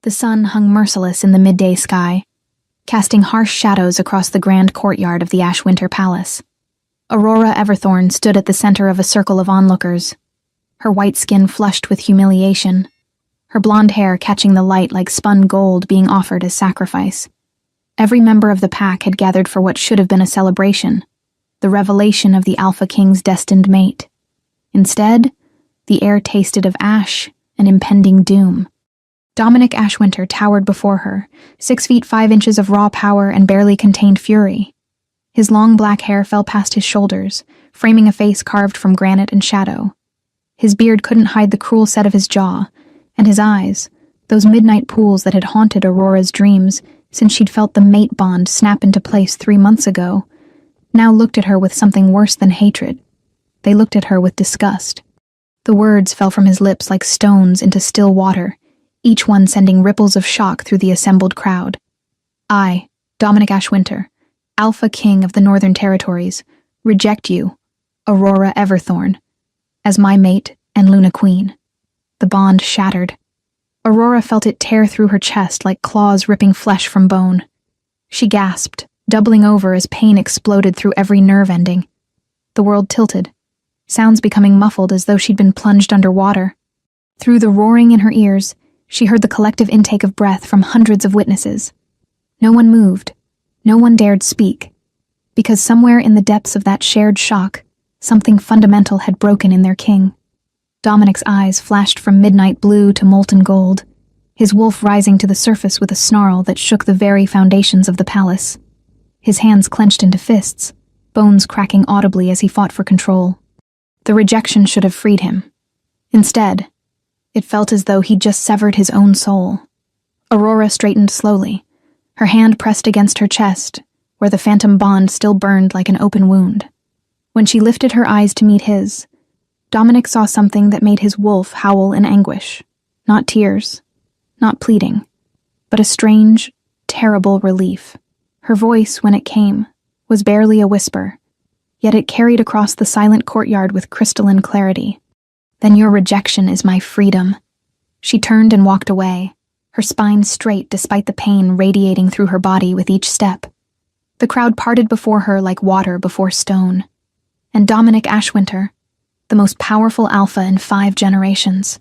The sun hung merciless in the midday sky, casting harsh shadows across the grand courtyard of the Ashwinter Palace. Aurora Everthorn stood at the center of a circle of onlookers, her white skin flushed with humiliation, her blonde hair catching the light like spun gold being offered as sacrifice. Every member of the pack had gathered for what should have been a celebration, the revelation of the Alpha King's destined mate. Instead, the air tasted of ash and impending doom. Dominic Ashwinter towered before her, 6 feet 5 inches of raw power and barely contained fury. His long black hair fell past his shoulders, framing a face carved from granite and shadow. His beard couldn't hide the cruel set of his jaw, and his eyes, those midnight pools that had haunted Aurora's dreams since she'd felt the mate bond snap into place 3 months ago, now looked at her with something worse than hatred. They looked at her with disgust. The words fell from his lips like stones into still water, each one sending ripples of shock through the assembled crowd. I, Dominic Ashwinter, Alpha King of the Northern Territories, reject you, Aurora Everthorn, as my mate and Luna Queen. The bond shattered. Aurora felt it tear through her chest like claws ripping flesh from bone. She gasped, doubling over as pain exploded through every nerve ending. The world tilted, sounds becoming muffled as though she'd been plunged underwater. Through the roaring in her ears, she heard the collective intake of breath from hundreds of witnesses. No one moved. No one dared speak. Because somewhere in the depths of that shared shock, something fundamental had broken in their king. Dominic's eyes flashed from midnight blue to molten gold, his wolf rising to the surface with a snarl that shook the very foundations of the palace. His hands clenched into fists, bones cracking audibly as he fought for control. The rejection should have freed him. Instead, it felt as though he'd just severed his own soul. Aurora straightened slowly, her hand pressed against her chest, where the phantom bond still burned like an open wound. When she lifted her eyes to meet his, Dominic saw something that made his wolf howl in anguish. Not tears, not pleading, but a strange, terrible relief. Her voice, when it came, was barely a whisper, yet it carried across the silent courtyard with crystalline clarity. Then your rejection is my freedom. She turned and walked away, her spine straight despite the pain radiating through her body with each step. The crowd parted before her like water before stone. And Dominic Ashwinter, the most powerful alpha in 5 generations,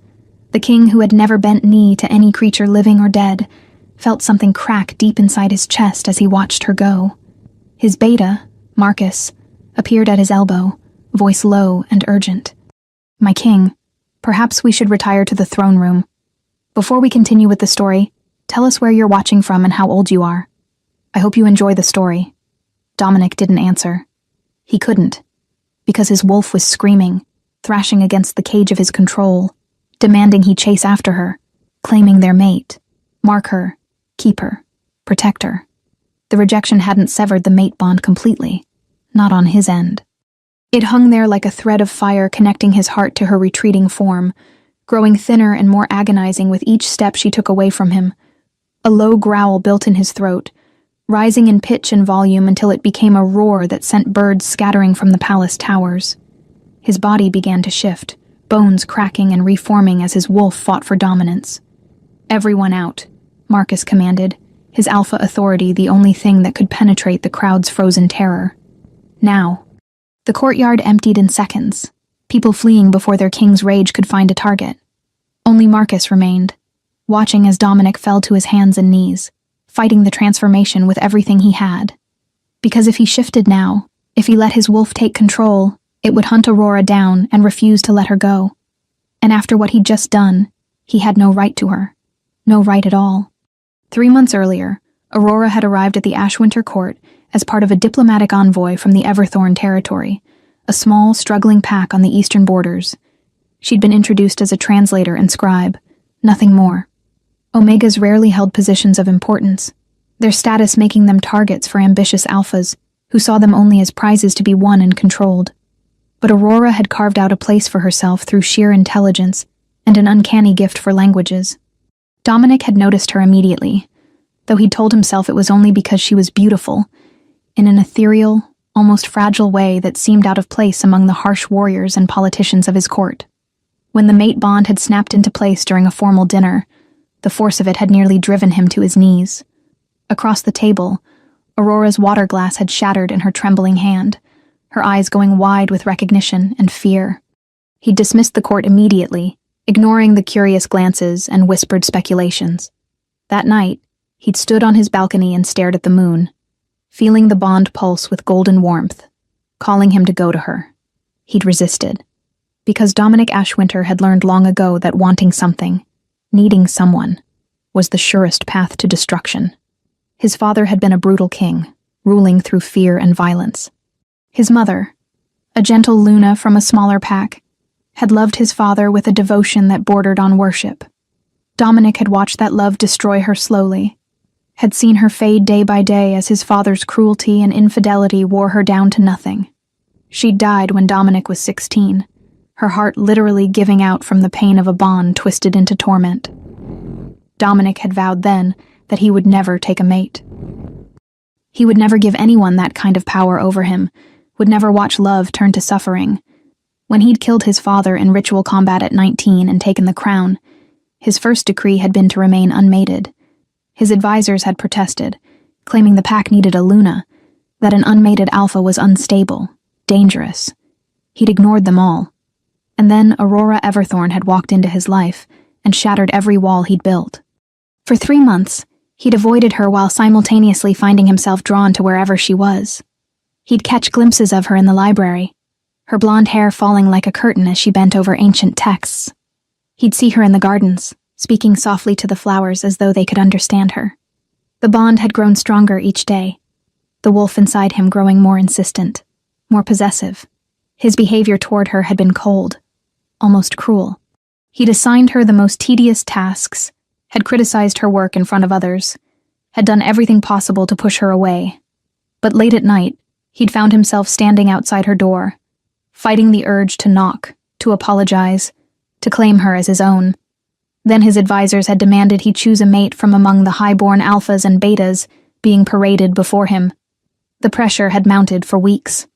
the king who had never bent knee to any creature living or dead, felt something crack deep inside his chest as he watched her go. His beta, Marcus, appeared at his elbow, voice low and urgent. My king, perhaps we should retire to the throne room. Before we continue with the story, tell us where you're watching from and how old you are. I hope you enjoy the story. Dominic didn't answer. He couldn't, because his wolf was screaming, thrashing against the cage of his control, demanding he chase after her, claiming their mate, mark her, keep her, protect her. The rejection hadn't severed the mate bond completely, not on his end. It hung there like a thread of fire connecting his heart to her retreating form, growing thinner and more agonizing with each step she took away from him. A low growl built in his throat, rising in pitch and volume until it became a roar that sent birds scattering from the palace towers. His body began to shift, bones cracking and reforming as his wolf fought for dominance. Everyone out, Marcus commanded, his alpha authority the only thing that could penetrate the crowd's frozen terror. Now, the courtyard emptied in seconds, people fleeing before their king's rage could find a target. Only Marcus remained, watching as Dominic fell to his hands and knees, fighting the transformation with everything he had. Because if he shifted now, if he let his wolf take control, it would hunt Aurora down and refuse to let her go. And after what he'd just done, he had no right to her. No right at all. 3 months earlier, Aurora had arrived at the Ashwinter court as part of a diplomatic envoy from the Everthorn territory, a small, struggling pack on the eastern borders. She'd been introduced as a translator and scribe, nothing more. Omegas rarely held positions of importance, their status making them targets for ambitious alphas who saw them only as prizes to be won and controlled. But Aurora had carved out a place for herself through sheer intelligence and an uncanny gift for languages. Dominic had noticed her immediately, though he'd told himself it was only because she was beautiful, in an ethereal, almost fragile way that seemed out of place among the harsh warriors and politicians of his court. When the mate bond had snapped into place during a formal dinner, The force of it had nearly driven him to his knees. Across the table, Aurora's water glass had shattered in her trembling hand, her eyes going wide with recognition and fear. He dismissed the court immediately, ignoring the curious glances and whispered speculations. That night, he'd stood on his balcony and stared at the moon, feeling the bond pulse with golden warmth, calling him to go to her. He'd resisted, because Dominic Ashwinter had learned long ago that wanting something, needing someone, was the surest path to destruction. His father had been a brutal king, ruling through fear and violence. His mother, a gentle Luna from a smaller pack, had loved his father with a devotion that bordered on worship. Dominic had watched that love destroy her slowly, had seen her fade day by day as his father's cruelty and infidelity wore her down to nothing. She died when Dominic was 16, her heart literally giving out from the pain of a bond twisted into torment. Dominic had vowed then that he would never take a mate. He would never give anyone that kind of power over him, would never watch love turn to suffering. When he'd killed his father in ritual combat at 19 and taken the crown, his first decree had been to remain unmated. His advisors had protested, claiming the pack needed a Luna, that an unmated alpha was unstable, dangerous. He'd ignored them all. And then Aurora Everthorn had walked into his life and shattered every wall he'd built. For 3 months, he'd avoided her while simultaneously finding himself drawn to wherever she was. He'd catch glimpses of her in the library, her blonde hair falling like a curtain as she bent over ancient texts. He'd see her in the gardens, speaking softly to the flowers as though they could understand her. The bond had grown stronger each day, the wolf inside him growing more insistent, more possessive. His behavior toward her had been cold, almost cruel. He'd assigned her the most tedious tasks, had criticized her work in front of others, had done everything possible to push her away. But late at night, he'd found himself standing outside her door, fighting the urge to knock, to apologize, to claim her as his own. Then his advisors had demanded he choose a mate from among the high-born alphas and betas being paraded before him. The pressure had mounted for weeks.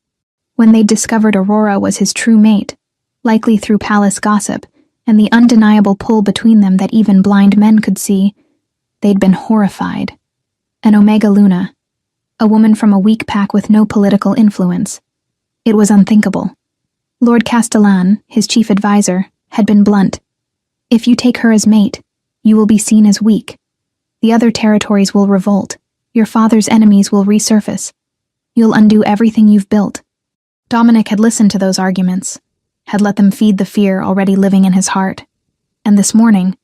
When they'd discovered Aurora was his true mate, likely through palace gossip and the undeniable pull between them that even blind men could see, they'd been horrified. An Omega Luna, a woman from a weak pack with no political influence. It was unthinkable. Lord Castellan, his chief advisor, had been blunt. If you take her as mate, you will be seen as weak. The other territories will revolt. Your father's enemies will resurface. You'll undo everything you've built. Dominic had listened to those arguments, had let them feed the fear already living in his heart. And this morning,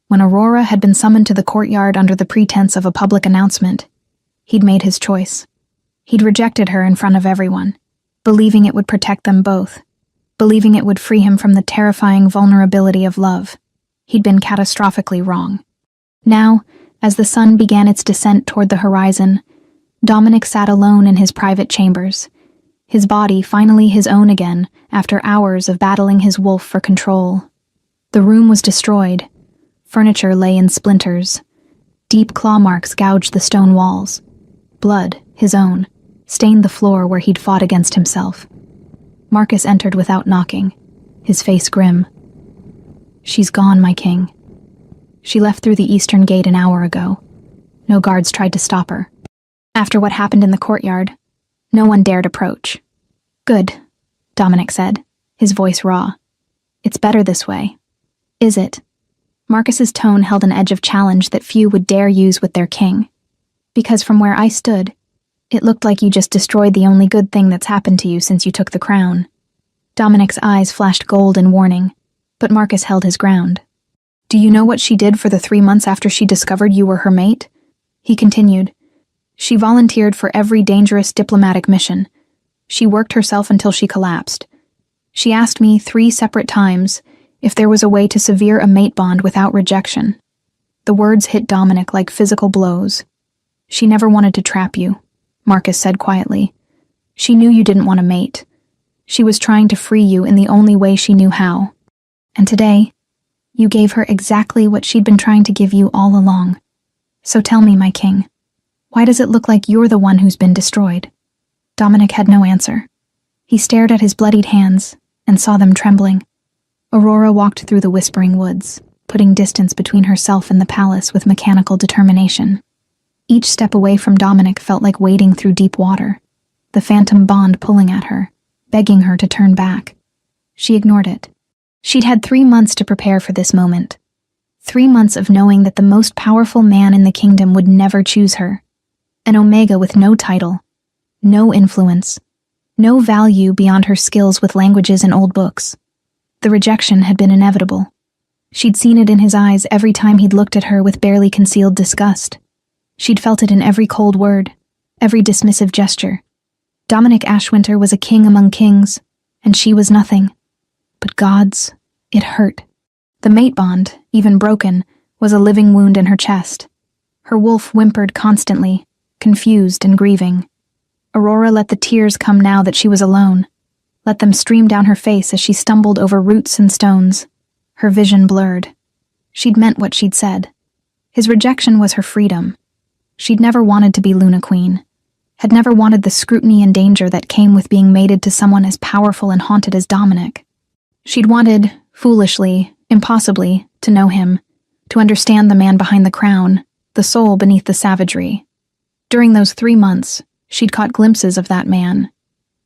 when Aurora had been summoned to the courtyard under the pretense of a public announcement, he'd made his choice. He'd rejected her in front of everyone, believing it would protect them both, believing it would free him from the terrifying vulnerability of love. He'd been catastrophically wrong. Now, as the sun began its descent toward the horizon, Dominic sat alone in his private chambers, his body finally his own again after hours of battling his wolf for control. The room was destroyed. Furniture lay in splinters. Deep claw marks gouged the stone walls. Blood, his own, stained the floor where he'd fought against himself. Marcus entered without knocking, his face grim. "She's gone, my king. She left through the eastern gate an hour ago. No guards tried to stop her. After what happened in the courtyard, no one dared approach." "Good," Dominic said, his voice raw. "It's better this way." "Is it?" Marcus's tone held an edge of challenge that few would dare use with their king. "Because from where I stood, it looked like you just destroyed the only good thing that's happened to you since you took the crown." Dominic's eyes flashed gold in warning, but Marcus held his ground. "Do you know what she did for the 3 months after she discovered you were her mate?" He continued. "She volunteered for every dangerous diplomatic mission. She worked herself until she collapsed. She asked me 3 separate times if there was a way to sever a mate bond without rejection." The words hit Dominic like physical blows. "She never wanted to trap you," Marcus said quietly. "She knew you didn't want a mate. She was trying to free you in the only way she knew how. And today, you gave her exactly what she'd been trying to give you all along. So tell me, my king, why does it look like you're the one who's been destroyed?" Dominic had no answer. He stared at his bloodied hands and saw them trembling. Aurora walked through the whispering woods, putting distance between herself and the palace with mechanical determination. Each step away from Dominic felt like wading through deep water, the phantom bond pulling at her, begging her to turn back. She ignored it. She'd had 3 months to prepare for this moment. 3 months of knowing that the most powerful man in the kingdom would never choose her. An Omega with no title, no influence, no value beyond her skills with languages and old books. The rejection had been inevitable. She'd seen it in his eyes every time he'd looked at her with barely concealed disgust. She'd felt it in every cold word, every dismissive gesture. Dominic Ashwinter was a king among kings, and she was nothing. But gods, it hurt. The mate bond, even broken, was a living wound in her chest. Her wolf whimpered constantly, confused and grieving. Aurora let the tears come now that she was alone. Let them stream down her face as she stumbled over roots and stones. Her vision blurred. She'd meant what she'd said. His rejection was her freedom. She'd never wanted to be Luna Queen. Had never wanted the scrutiny and danger that came with being mated to someone as powerful and haunted as Dominic. She'd wanted, foolishly, impossibly, to know him, to understand the man behind the crown, the soul beneath the savagery. During those 3 months, she'd caught glimpses of that man.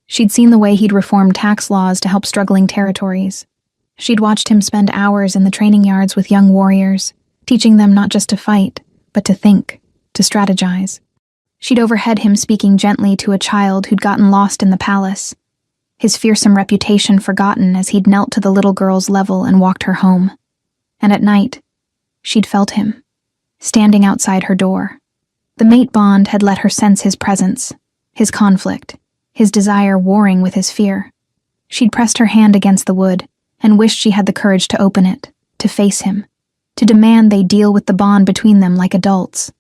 She'd seen the way he'd reformed tax laws to help struggling territories. She'd watched him spend hours in the training yards with young warriors, teaching them not just to fight, but to think, to strategize. She'd overheard him speaking gently to a child who'd gotten lost in the palace, his fearsome reputation forgotten as he'd knelt to the little girl's level and walked her home. And at night, she'd felt him, standing outside her door. The mate bond had let her sense his presence, his conflict, his desire warring with his fear. She'd pressed her hand against the wood and wished she had the courage to open it, to face him, to demand they deal with the bond between them like adults.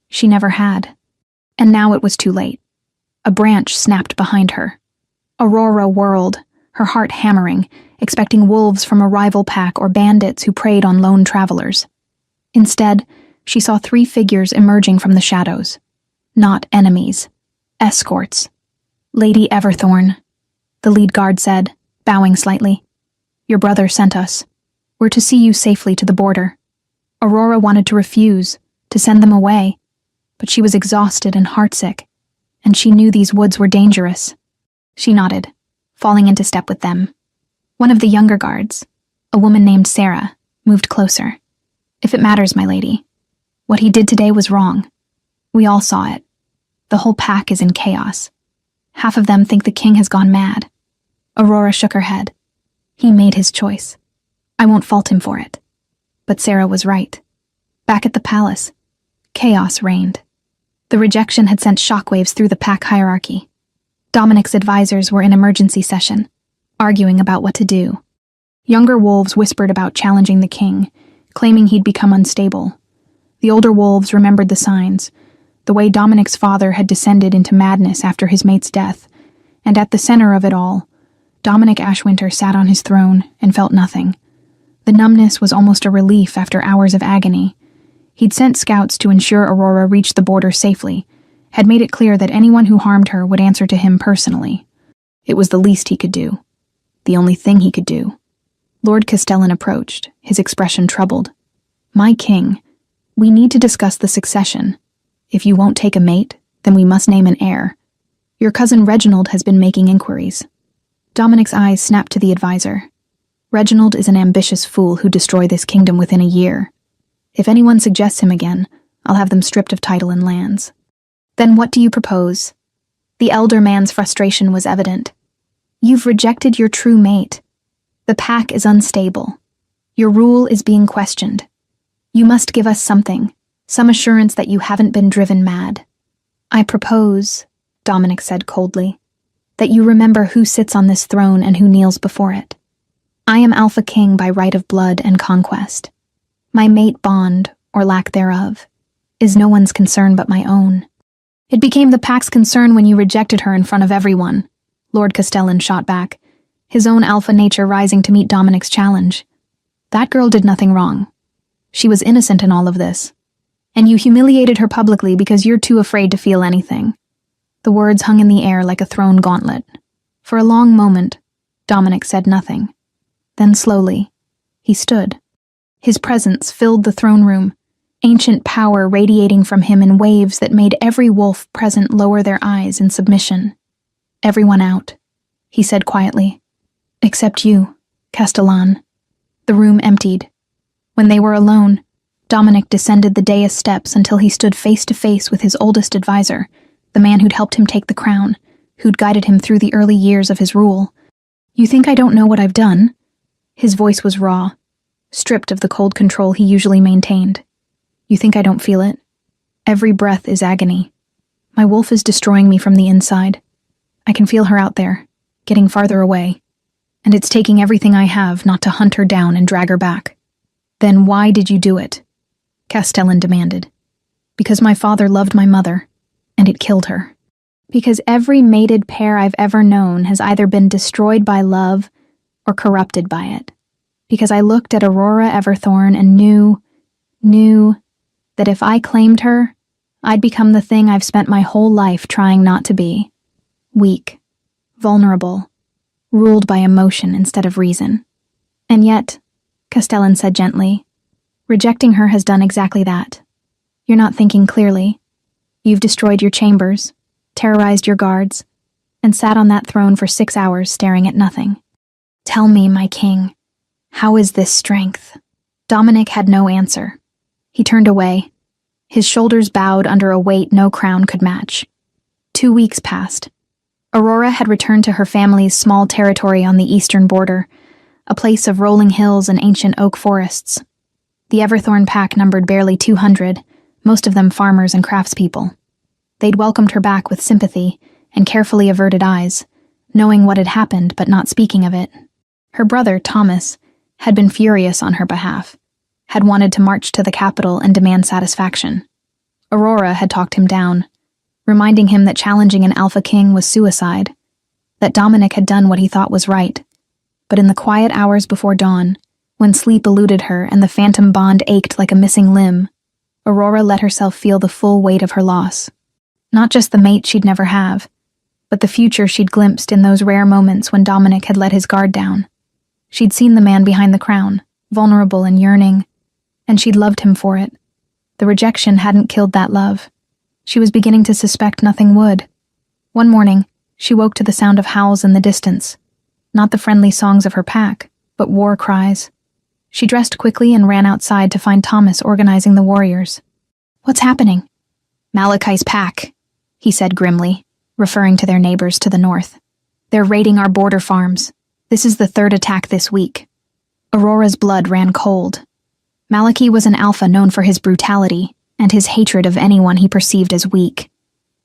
She never had. And now it was too late. A branch snapped behind her. Aurora whirled, her heart hammering, expecting wolves from a rival pack or bandits who preyed on lone travelers. Instead, she saw 3 figures emerging from the shadows. Not enemies. Escorts. Lady Everthorn, the lead guard said, bowing slightly. Your brother sent us. We're to see you safely to the border. Aurora wanted to refuse, to send them away, but she was exhausted and heartsick, and she knew these woods were dangerous. She nodded, falling into step with them. One of the younger guards, a woman named Sarah, moved closer. If it matters, my lady, what he did today was wrong. We all saw it. The whole pack is in chaos. Half of them think the king has gone mad. Aurora shook her head. He made his choice. I won't fault him for it. But Sarah was right. Back at the palace, chaos reigned. The rejection had sent shockwaves through the pack hierarchy. Dominic's advisors were in emergency session, arguing about what to do. Younger wolves whispered about challenging the king, claiming he'd become unstable. The older wolves remembered the signs, the way Dominic's father had descended into madness after his mate's death, and at the center of it all, Dominic Ashwinter sat on his throne and felt nothing. The numbness was almost a relief after hours of agony. He'd sent scouts to ensure Aurora reached the border safely, had made it clear that anyone who harmed her would answer to him personally. It was the least he could do. The only thing he could do. Lord Castellan approached, his expression troubled. My king, we need to discuss the succession. If you won't take a mate, then we must name an heir. Your cousin Reginald has been making inquiries. Dominic's eyes snapped to the advisor. Reginald is an ambitious fool who destroyed this kingdom within a year. If anyone suggests him again, I'll have them stripped of title and lands. Then what do you propose? The elder man's frustration was evident. You've rejected your true mate. The pack is unstable. Your rule is being questioned. You must give us something, some assurance that you haven't been driven mad. I propose, Dominic said coldly, that you remember who sits on this throne and who kneels before it. I am Alpha King by right of blood and conquest. My mate bond, or lack thereof, is no one's concern but my own. It became the pack's concern when you rejected her in front of everyone, Lord Castellan shot back, his own alpha nature rising to meet Dominic's challenge. That girl did nothing wrong. She was innocent in all of this. And you humiliated her publicly because you're too afraid to feel anything. The words hung in the air like a thrown gauntlet. For a long moment, Dominic said nothing. Then slowly, he stood. His presence filled the throne room, ancient power radiating from him in waves that made every wolf present lower their eyes in submission. "Everyone out," he said quietly. "Except you, Castellan." The room emptied. When they were alone, Dominic descended the dais steps until he stood face to face with his oldest advisor, the man who'd helped him take the crown, who'd guided him through the early years of his rule. "You think I don't know what I've done?" His voice was raw, stripped of the cold control he usually maintained. "You think I don't feel it? Every breath is agony. My wolf is destroying me from the inside. I can feel her out there, getting farther away. And it's taking everything I have not to hunt her down and drag her back." "Then why did you do it?" Castellan demanded. "Because my father loved my mother, and it killed her. Because every mated pair I've ever known has either been destroyed by love or corrupted by it. Because I looked at Aurora Everthorn and knew that if I claimed her, I'd become the thing I've spent my whole life trying not to be. Weak, vulnerable, ruled by emotion instead of reason. And yet," Castellan said gently, "rejecting her has done exactly that. You're not thinking clearly. You've destroyed your chambers, terrorized your guards, and sat on that throne for 6 hours staring at nothing. Tell me, my king, how is this strength?" Dominic had no answer. He turned away, his shoulders bowed under a weight no crown could match. 2 weeks passed. Aurora had returned to her family's small territory on the eastern border, a place of rolling hills and ancient oak forests. The Everthorn pack numbered barely 200, most of them farmers and craftspeople. They'd welcomed her back with sympathy and carefully averted eyes, knowing what had happened but not speaking of it. Her brother, Thomas, had been furious on her behalf, had wanted to march to the capital and demand satisfaction. Aurora had talked him down, reminding him that challenging an Alpha King was suicide, that Dominic had done what he thought was right. But in the quiet hours before dawn, when sleep eluded her and the phantom bond ached like a missing limb, Aurora let herself feel the full weight of her loss. Not just the mate she'd never have, but the future she'd glimpsed in those rare moments when Dominic had let his guard down. She'd seen the man behind the crown, vulnerable and yearning, and she'd loved him for it. The rejection hadn't killed that love. She was beginning to suspect nothing would. One morning, she woke to the sound of howls in the distance. Not the friendly songs of her pack, but war cries. She dressed quickly and ran outside to find Thomas organizing the warriors. "What's happening?" "Malachi's pack," he said grimly, referring to their neighbors to the north. "They're raiding our border farms. This is the 3rd attack this week." Aurora's blood ran cold. Malachi was an alpha known for his brutality and his hatred of anyone he perceived as weak.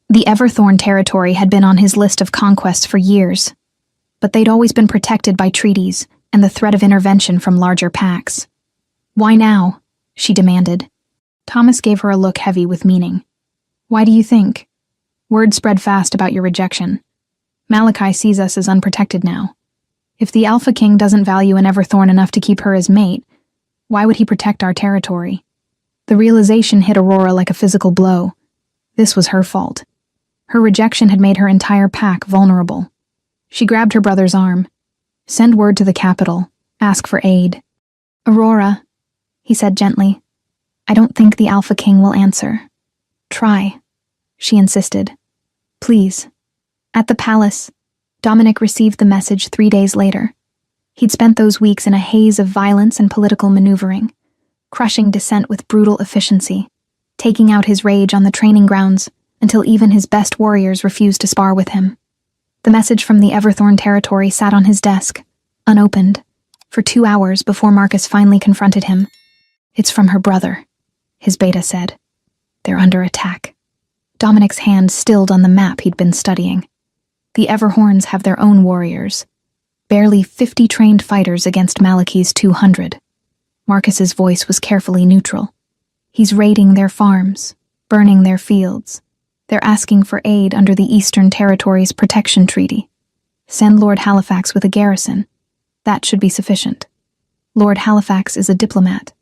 The Everthorn territory had been on his list of conquests for years, but they'd always been protected by treaties and the threat of intervention from larger packs. "Why now?" she demanded. Thomas gave her a look heavy with meaning. "Why do you think? Word spread fast about your rejection. Malachi sees us as unprotected now. If the Alpha King doesn't value an Everthorn enough to keep her as mate, why would he protect our territory?" The realization hit Aurora like a physical blow. This was her fault. Her rejection had made her entire pack vulnerable. She grabbed her brother's arm. "Send word to the capital. Ask for aid." "Aurora," he said gently, "I don't think the Alpha King will answer." "Try," she insisted. "Please." At the palace, Dominic received the message 3 days later. He'd spent those weeks in a haze of violence and political maneuvering, crushing dissent with brutal efficiency, taking out his rage on the training grounds until even his best warriors refused to spar with him. The message from the Everthorn territory sat on his desk, unopened, for 2 hours before Marcus finally confronted him. "It's from her brother," his beta said. "They're under attack." Dominic's hand stilled on the map he'd been studying. The Everhorns have their own warriors, barely 50 trained fighters against Malachi's 200. Marcus's voice was carefully neutral. "He's raiding their farms, burning their fields. They're asking for aid under the Eastern Territory's protection treaty. Send Lord Halifax with a garrison. That should be sufficient. Lord Halifax is a diplomat,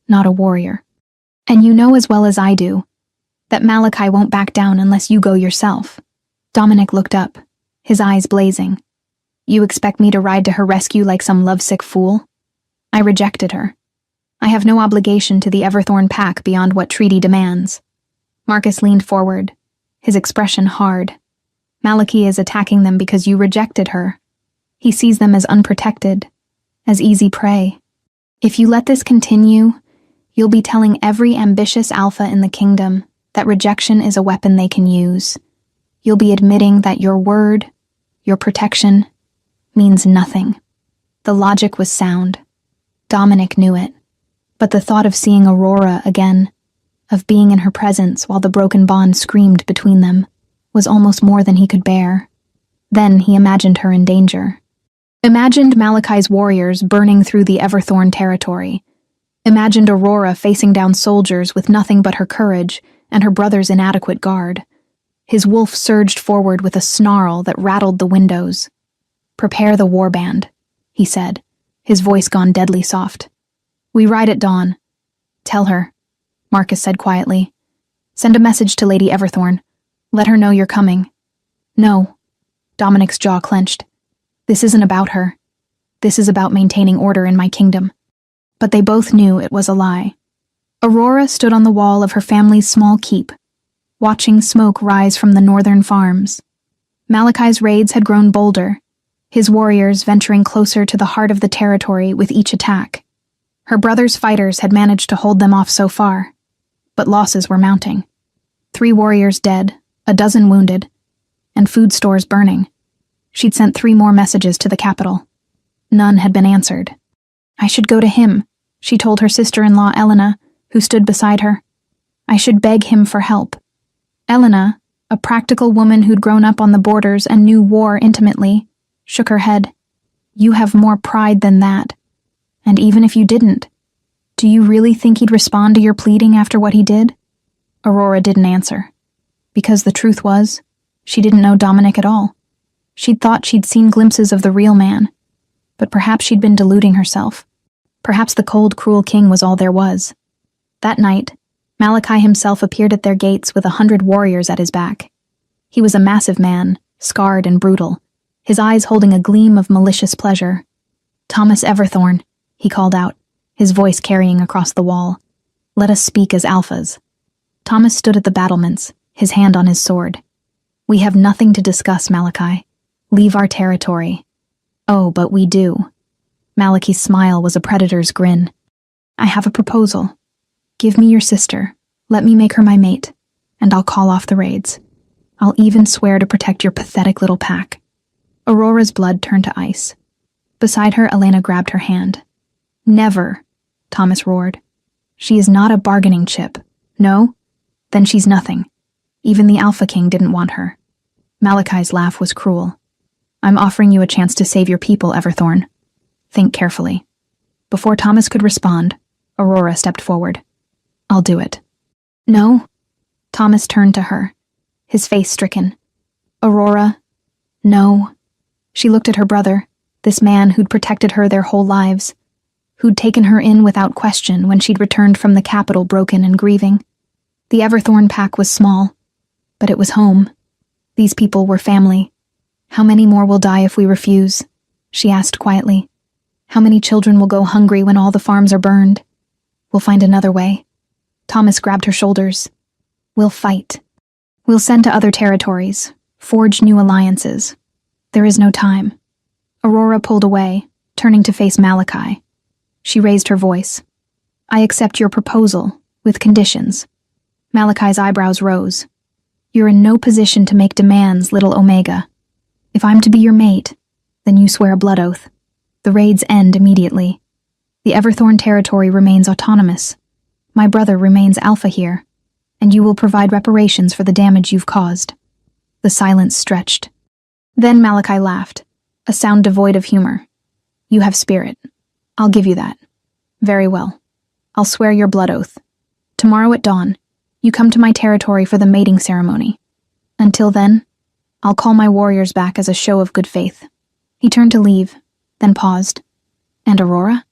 not a warrior. And you know as well as I do that Malachi won't back down unless you go yourself." Dominic looked up, his eyes blazing. "You expect me to ride to her rescue like some lovesick fool? I rejected her. I have no obligation to the Everthorn pack beyond what treaty demands. Marcus leaned forward, his expression hard. Malachi is attacking them because you rejected her. He sees them as unprotected, as easy prey. If you let this continue, you'll be telling every ambitious alpha in the kingdom that rejection is a weapon they can use. You'll be admitting that your word, your protection, means nothing. The logic was sound. Dominic knew it. But the thought of seeing Aurora again, of being in her presence while the broken bond screamed between them, was almost more than he could bear. Then he imagined her in danger. Imagined Malachi's warriors burning through the Everthorn territory. Imagined Aurora facing down soldiers with nothing but her courage and her brother's inadequate guard. His wolf surged forward with a snarl that rattled the windows. "Prepare the warband," he said, his voice gone deadly soft. "We ride at dawn." "Tell her," Marcus said quietly. "Send a message to Lady Everthorn. Let her know you're coming." "No." Dominic's jaw clenched. "This isn't about her. This is about maintaining order in my kingdom." But they both knew it was a lie. Aurora stood on the wall of her family's small keep, watching smoke rise from the northern farms. Malachi's raids had grown bolder, his warriors venturing closer to the heart of the territory with each attack. Her brother's fighters had managed to hold them off so far, but losses were mounting. 3 warriors dead, a dozen wounded, and food stores burning. She'd sent 3 more messages to the capital. None had been answered. "I should go to him," she told her sister-in-law Elena, who stood beside her. "I should beg him for help." Elena, a practical woman who'd grown up on the borders and knew war intimately, shook her head. "You have more pride than that. And even if you didn't, do you really think he'd respond to your pleading after what he did?" Aurora didn't answer. Because the truth was, she didn't know Dominic at all. She'd thought she'd seen glimpses of the real man, but perhaps she'd been deluding herself. Perhaps the cold, cruel king was all there was. That night, Malachi himself appeared at their gates with 100 warriors at his back. He was a massive man, scarred and brutal, his eyes holding a gleam of malicious pleasure. "Thomas Everthorn," he called out, his voice carrying across the wall. "Let us speak as alphas." Thomas stood at the battlements, his hand on his sword. "We have nothing to discuss, Malachi. Leave our territory." "Oh, but we do." Malachi's smile was a predator's grin. "I have a proposal. Give me your sister, let me make her my mate, and I'll call off the raids. I'll even swear to protect your pathetic little pack." Aurora's blood turned to ice. Beside her, Elena grabbed her hand. "Never," Thomas roared. "She is not a bargaining chip. No? Then she's nothing. Even the Alpha King didn't want her." Malachi's laugh was cruel. "I'm offering you a chance to save your people, Everthorn. Think carefully." Before Thomas could respond, Aurora stepped forward. "I'll do it." "No?" Thomas turned to her, his face stricken. "Aurora, no." She looked at her brother, this man who'd protected her their whole lives, who'd taken her in without question when she'd returned from the capital broken and grieving. The Everthorn pack was small, but it was home. These people were family. "How many more will die if we refuse?" she asked quietly. "How many children will go hungry when all the farms are burned?" "We'll find another way." Thomas grabbed her shoulders. "We'll fight. We'll send to other territories, forge new alliances. There is no time." Aurora pulled away, turning to face Malachi. She raised her voice. "I accept your proposal, with conditions." Malachi's eyebrows rose. "You're in no position to make demands, little Omega. If I'm to be your mate, then you swear a blood oath. The raids end immediately. The Everthorn territory remains autonomous. My brother remains Alpha here, and you will provide reparations for the damage you've caused." The silence stretched. Then Malachi laughed, a sound devoid of humor. "You have spirit. I'll give you that. Very well. I'll swear your blood oath. Tomorrow at dawn, you come to my territory for the mating ceremony. Until then, I'll call my warriors back as a show of good faith." He turned to leave, then paused. "And Aurora?"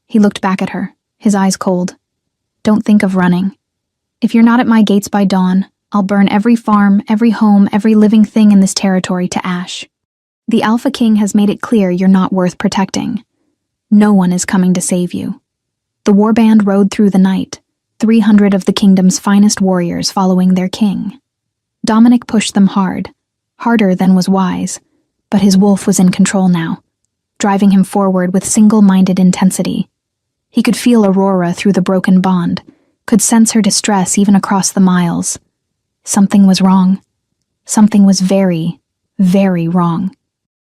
He looked back at her, his eyes cold. "Don't think of running. If you're not at my gates by dawn, I'll burn every farm, every home, every living thing in this territory to ash. The Alpha King has made it clear you're not worth protecting. No one is coming to save you. The warband rode through the night, 300 of the kingdom's finest warriors following their king. Dominic pushed them hard, harder than was wise, but his wolf was in control now, driving him forward with single-minded intensity. He could feel Aurora through the broken bond, could sense her distress even across the miles. Something was wrong. Something was very, very wrong.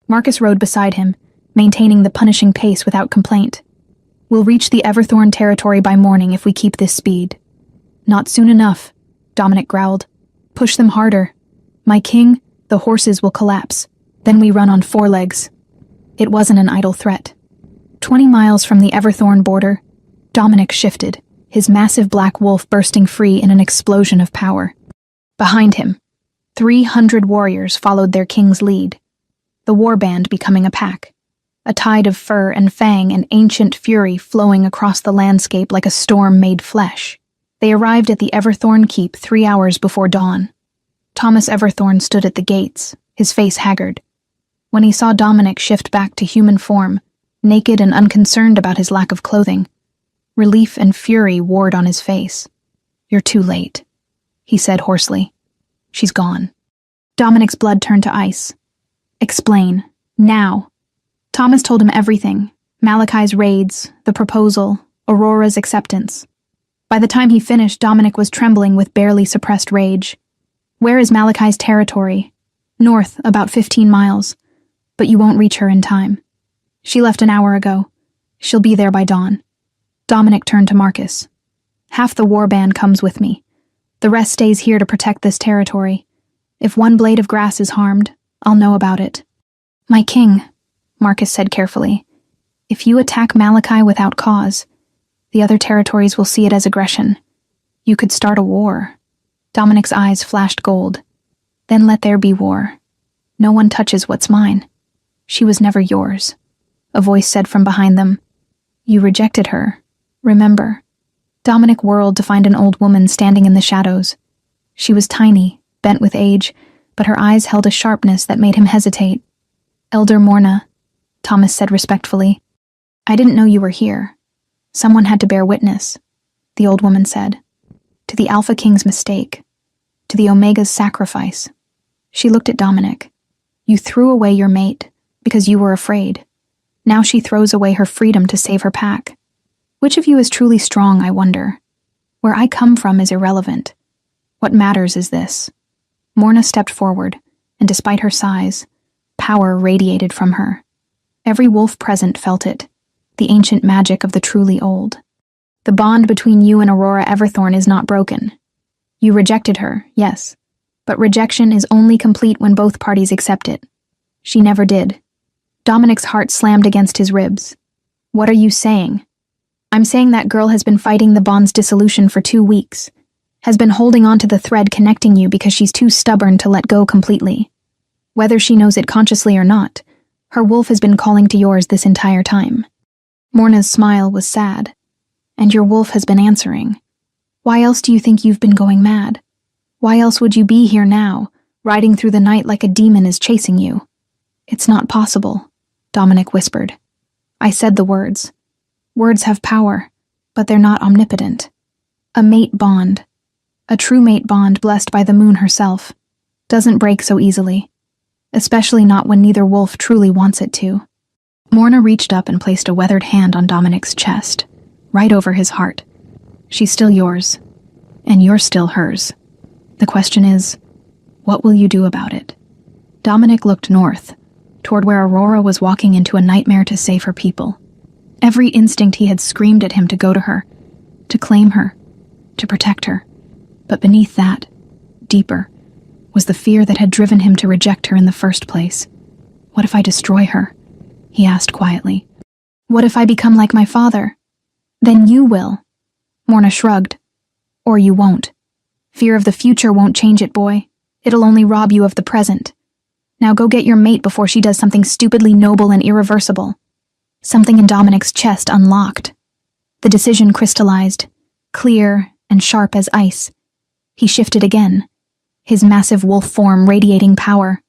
Marcus rode beside him, maintaining the punishing pace without complaint. We'll reach the Everthorn territory by morning if we keep this speed. Not soon enough, Dominic growled. Push them harder. My king, the horses will collapse. Then we run on 4 legs. It wasn't an idle threat. 20 miles from the Everthorn border, Dominic shifted, his massive black wolf bursting free in an explosion of power. Behind him, 300 warriors followed their king's lead, the warband becoming a pack, a tide of fur and fang and ancient fury flowing across the landscape like a storm made flesh. They arrived at the Everthorn keep 3 hours before dawn. Thomas Everthorn stood at the gates, his face haggard. When he saw Dominic shift back to human form, naked and unconcerned about his lack of clothing, relief and fury warred on his face. You're too late, he said hoarsely. She's gone. Dominic's blood turned to ice. Explain. Now. Thomas told him everything. Malachi's raids, the proposal, Aurora's acceptance. By the time he finished, Dominic was trembling with barely suppressed rage. Where is Malachi's territory? North, about 15 miles. But you won't reach her in time. She left an hour ago. She'll be there by dawn. Dominic turned to Marcus. Half the warband comes with me. The rest stays here to protect this territory. If one blade of grass is harmed, I'll know about it. My king, Marcus said carefully, if you attack Malachi without cause, the other territories will see it as aggression. You could start a war. Dominic's eyes flashed gold. Then let there be war. No one touches what's mine. She was never yours. A voice said from behind them. You rejected her. Remember. Dominic whirled to find an old woman standing in the shadows. She was tiny, bent with age, but her eyes held a sharpness that made him hesitate. Elder Morna, Thomas said respectfully. I didn't know you were here. Someone had to bear witness, the old woman said. To the Alpha King's mistake. To the Omega's sacrifice. She looked at Dominic. You threw away your mate because you were afraid. Now she throws away her freedom to save her pack. Which of you is truly strong, I wonder? Where I come from is irrelevant. What matters is this. Morna stepped forward, and despite her size, power radiated from her. Every wolf present felt it, the ancient magic of the truly old. The bond between you and Aurora Everthorn is not broken. You rejected her, yes, but rejection is only complete when both parties accept it. She never did. Dominic's heart slammed against his ribs. What are you saying? I'm saying that girl has been fighting the bond's dissolution for 2 weeks, has been holding on to the thread connecting you because she's too stubborn to let go completely. Whether she knows it consciously or not, her wolf has been calling to yours this entire time. Morna's smile was sad. And your wolf has been answering. Why else do you think you've been going mad? Why else would you be here now, riding through the night like a demon is chasing you? It's not possible, Dominic whispered. I said the words. Words have power, but they're not omnipotent. A mate bond, a true mate bond blessed by the moon herself, doesn't break so easily, especially not when neither wolf truly wants it to. Morna reached up and placed a weathered hand on Dominic's chest, right over his heart. She's still yours, and you're still hers. The question is, what will you do about it? Dominic looked north, toward where Aurora was walking into a nightmare to save her people. Every instinct he had screamed at him to go to her, to claim her, to protect her. But beneath that, deeper, was the fear that had driven him to reject her in the first place. What if I destroy her? He asked quietly. What if I become like my father? Then you will. Morna shrugged. Or you won't. Fear of the future won't change it, boy. It'll only rob you of the present. Now go get your mate before she does something stupidly noble and irreversible. Something in Dominic's chest unlocked. The decision crystallized, clear and sharp as ice. He shifted again, his massive wolf form radiating power.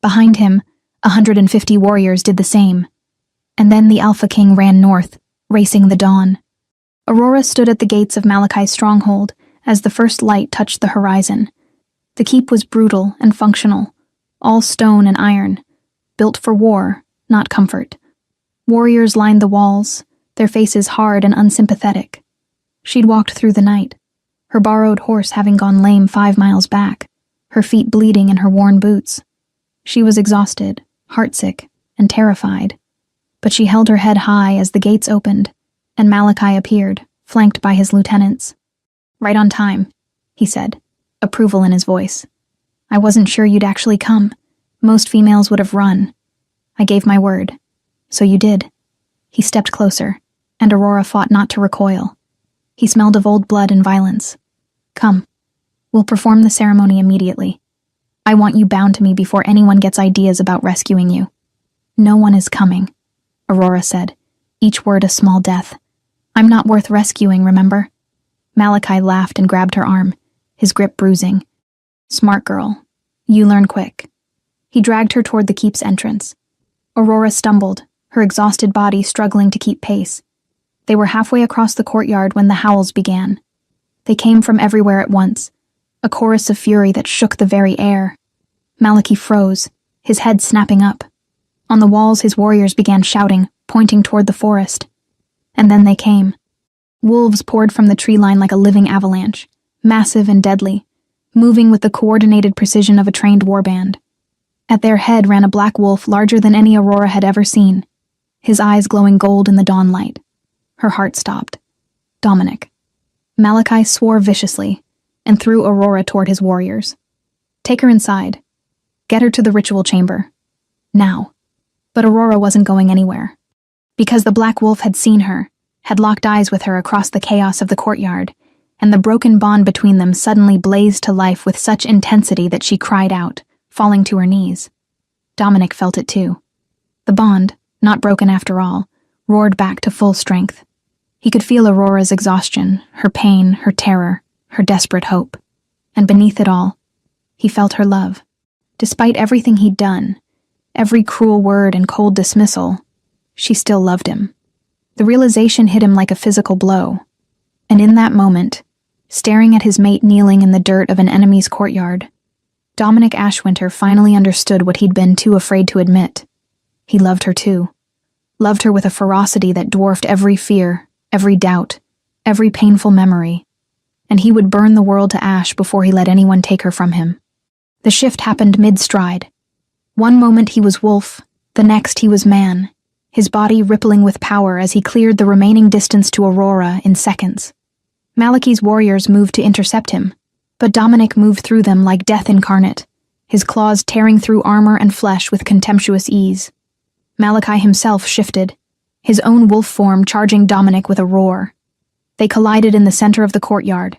Behind him, 150 warriors did the same. And then the Alpha King ran north, racing the dawn. Aurora stood at the gates of Malachi's stronghold as the first light touched the horizon. The keep was brutal and functional, all stone and iron, built for war, not comfort. Warriors lined the walls, their faces hard and unsympathetic. She'd walked through the night, her borrowed horse having gone lame 5 miles back, her feet bleeding in her worn boots. She was exhausted, heartsick, and terrified, but she held her head high as the gates opened, and Malachi appeared, flanked by his lieutenants. "Right on time," he said, approval in his voice. "I wasn't sure you'd actually come. Most females would have run. I gave my word. So you did." He stepped closer, and Aurora fought not to recoil. He smelled of old blood and violence. "Come. We'll perform the ceremony immediately. I want you bound to me before anyone gets ideas about rescuing you." "No one is coming," Aurora said, each word a small death. "I'm not worth rescuing, remember?" Malachi laughed and grabbed her arm, his grip bruising. "Smart girl. You learn quick." He dragged her toward the keep's entrance. Aurora stumbled, her exhausted body struggling to keep pace. They were halfway across the courtyard when the howls began. They came from everywhere at once, a chorus of fury that shook the very air. Malachi froze, his head snapping up. On the walls his warriors began shouting, pointing toward the forest. And then they came. Wolves poured from the tree line like a living avalanche, massive and deadly, moving with the coordinated precision of a trained warband. At their head ran a black wolf larger than any Aurora had ever seen, his eyes glowing gold in the dawn light. Her heart stopped. Dominic. Malachi swore viciously and threw Aurora toward his warriors. "Take her inside. Get her to the ritual chamber. Now." But Aurora wasn't going anywhere. Because the black wolf had seen her, had locked eyes with her across the chaos of the courtyard, and the broken bond between them suddenly blazed to life with such intensity that she cried out, falling to her knees. Dominic felt it too. The bond, not broken after all, roared back to full strength. He could feel Aurora's exhaustion, her pain, her terror, her desperate hope. And beneath it all, he felt her love. Despite everything he'd done, every cruel word and cold dismissal, she still loved him. The realization hit him like a physical blow. And in that moment, staring at his mate kneeling in the dirt of an enemy's courtyard, Dominic Ashwinter finally understood what he'd been too afraid to admit. He loved her too. Loved her with a ferocity that dwarfed every fear, every doubt, every painful memory. And he would burn the world to ash before he let anyone take her from him. The shift happened mid-stride. One moment he was wolf, the next he was man, his body rippling with power as he cleared the remaining distance to Aurora in seconds. Malachi's warriors moved to intercept him, but Dominic moved through them like death incarnate, his claws tearing through armor and flesh with contemptuous ease. Malachi himself shifted, his own wolf form charging Dominic with a roar. They collided in the center of the courtyard,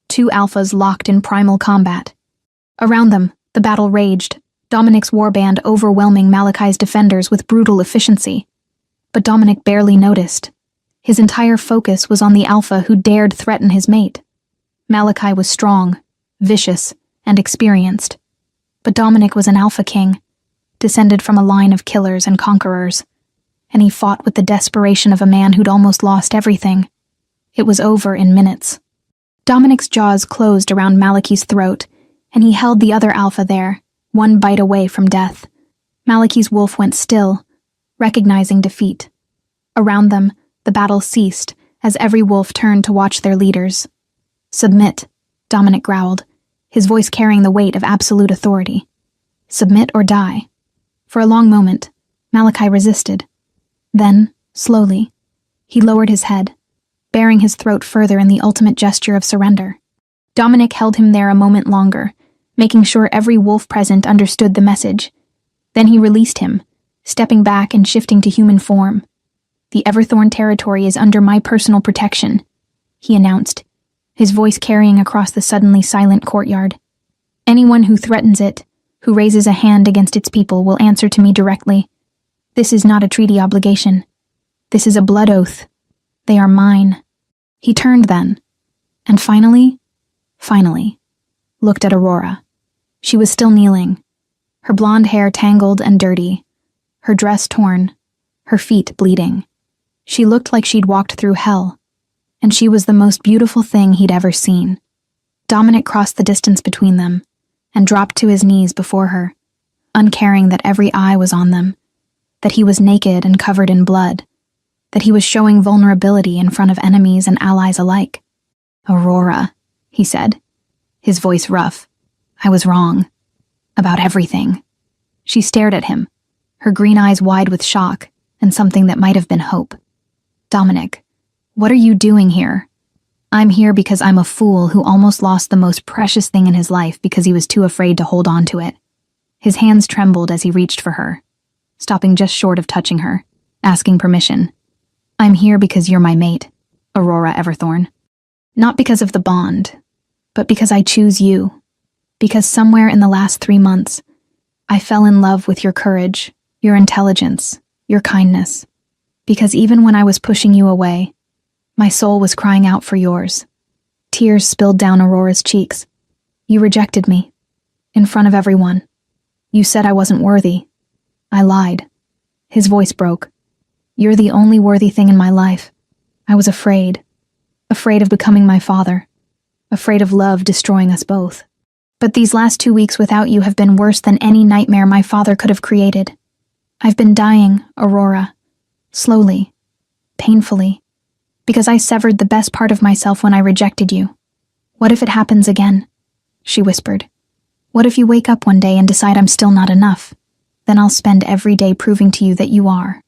two alphas locked in primal combat. Around them, the battle raged, Dominic's warband overwhelming Malachi's defenders with brutal efficiency. But Dominic barely noticed. His entire focus was on the alpha who dared threaten his mate. Malachi was strong, vicious, and experienced. But Dominic was an alpha king, descended from a line of killers and conquerors, and he fought with the desperation of a man who'd almost lost everything. It was over in minutes. Dominic's jaws closed around Malachi's throat, and he held the other alpha there, one bite away from death. Malachi's wolf went still, recognizing defeat. Around them, the battle ceased as every wolf turned to watch their leaders. "Submit," Dominic growled, his voice carrying the weight of absolute authority. "Submit or die." For a long moment, Malachi resisted. Then, slowly, he lowered his head, baring his throat further in the ultimate gesture of surrender. Dominic held him there a moment longer, making sure every wolf present understood the message. Then he released him, stepping back and shifting to human form. "The Everthorn territory is under my personal protection," he announced, his voice carrying across the suddenly silent courtyard. "Anyone who threatens it, who raises a hand against its people, will answer to me directly. This is not a treaty obligation. This is a blood oath. They are mine." He turned then, and finally, looked at Aurora. She was still kneeling, her blonde hair tangled and dirty, her dress torn, her feet bleeding. She looked like she'd walked through hell, and she was the most beautiful thing he'd ever seen. Dominic crossed the distance between them and dropped to his knees before her, uncaring that every eye was on them, that he was naked and covered in blood, that he was showing vulnerability in front of enemies and allies alike. "Aurora," he said, his voice rough. "I was wrong. About everything." She stared at him, her green eyes wide with shock and something that might have been hope. "Dominic, what are you doing here?" "I'm here because I'm a fool who almost lost the most precious thing in his life because he was too afraid to hold on to it." His hands trembled as he reached for her, stopping just short of touching her, asking permission. "I'm here because you're my mate, Aurora Everthorn. Not because of the bond, but because I choose you. Because somewhere in the last 3 months, I fell in love with your courage, your intelligence, your kindness. Because even when I was pushing you away, my soul was crying out for yours." Tears spilled down Aurora's cheeks. "You rejected me. In front of everyone. You said I wasn't worthy. I lied." His voice broke. "You're the only worthy thing in my life. I was afraid. Afraid of becoming my father. Afraid of love destroying us both. But these last 2 weeks without you have been worse than any nightmare my father could have created. I've been dying, Aurora. Slowly. Painfully. Because I severed the best part of myself when I rejected you. What if it happens again?" she whispered. "What if you wake up one day and decide I'm still not enough? Then I'll spend every day proving to you that you are."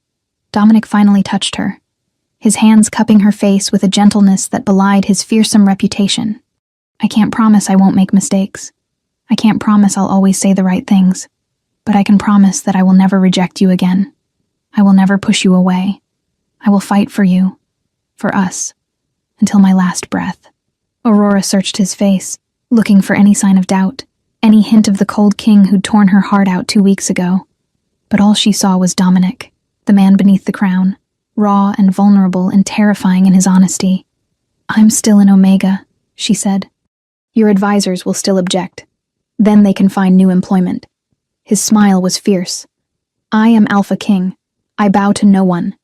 Dominic finally touched her, his hands cupping her face with a gentleness that belied his fearsome reputation. "I can't promise I won't make mistakes. I can't promise I'll always say the right things. But I can promise that I will never reject you again. I will never push you away. I will fight for you. For us. Until my last breath." Aurora searched his face, looking for any sign of doubt, any hint of the cold king who'd torn her heart out 2 weeks ago. But all she saw was Dominic, the man beneath the crown, raw and vulnerable and terrifying in his honesty. "I'm still an Omega," she said. "Your advisors will still object. Then they can find new employment." His smile was fierce. "I am Alpha King. I bow to no one.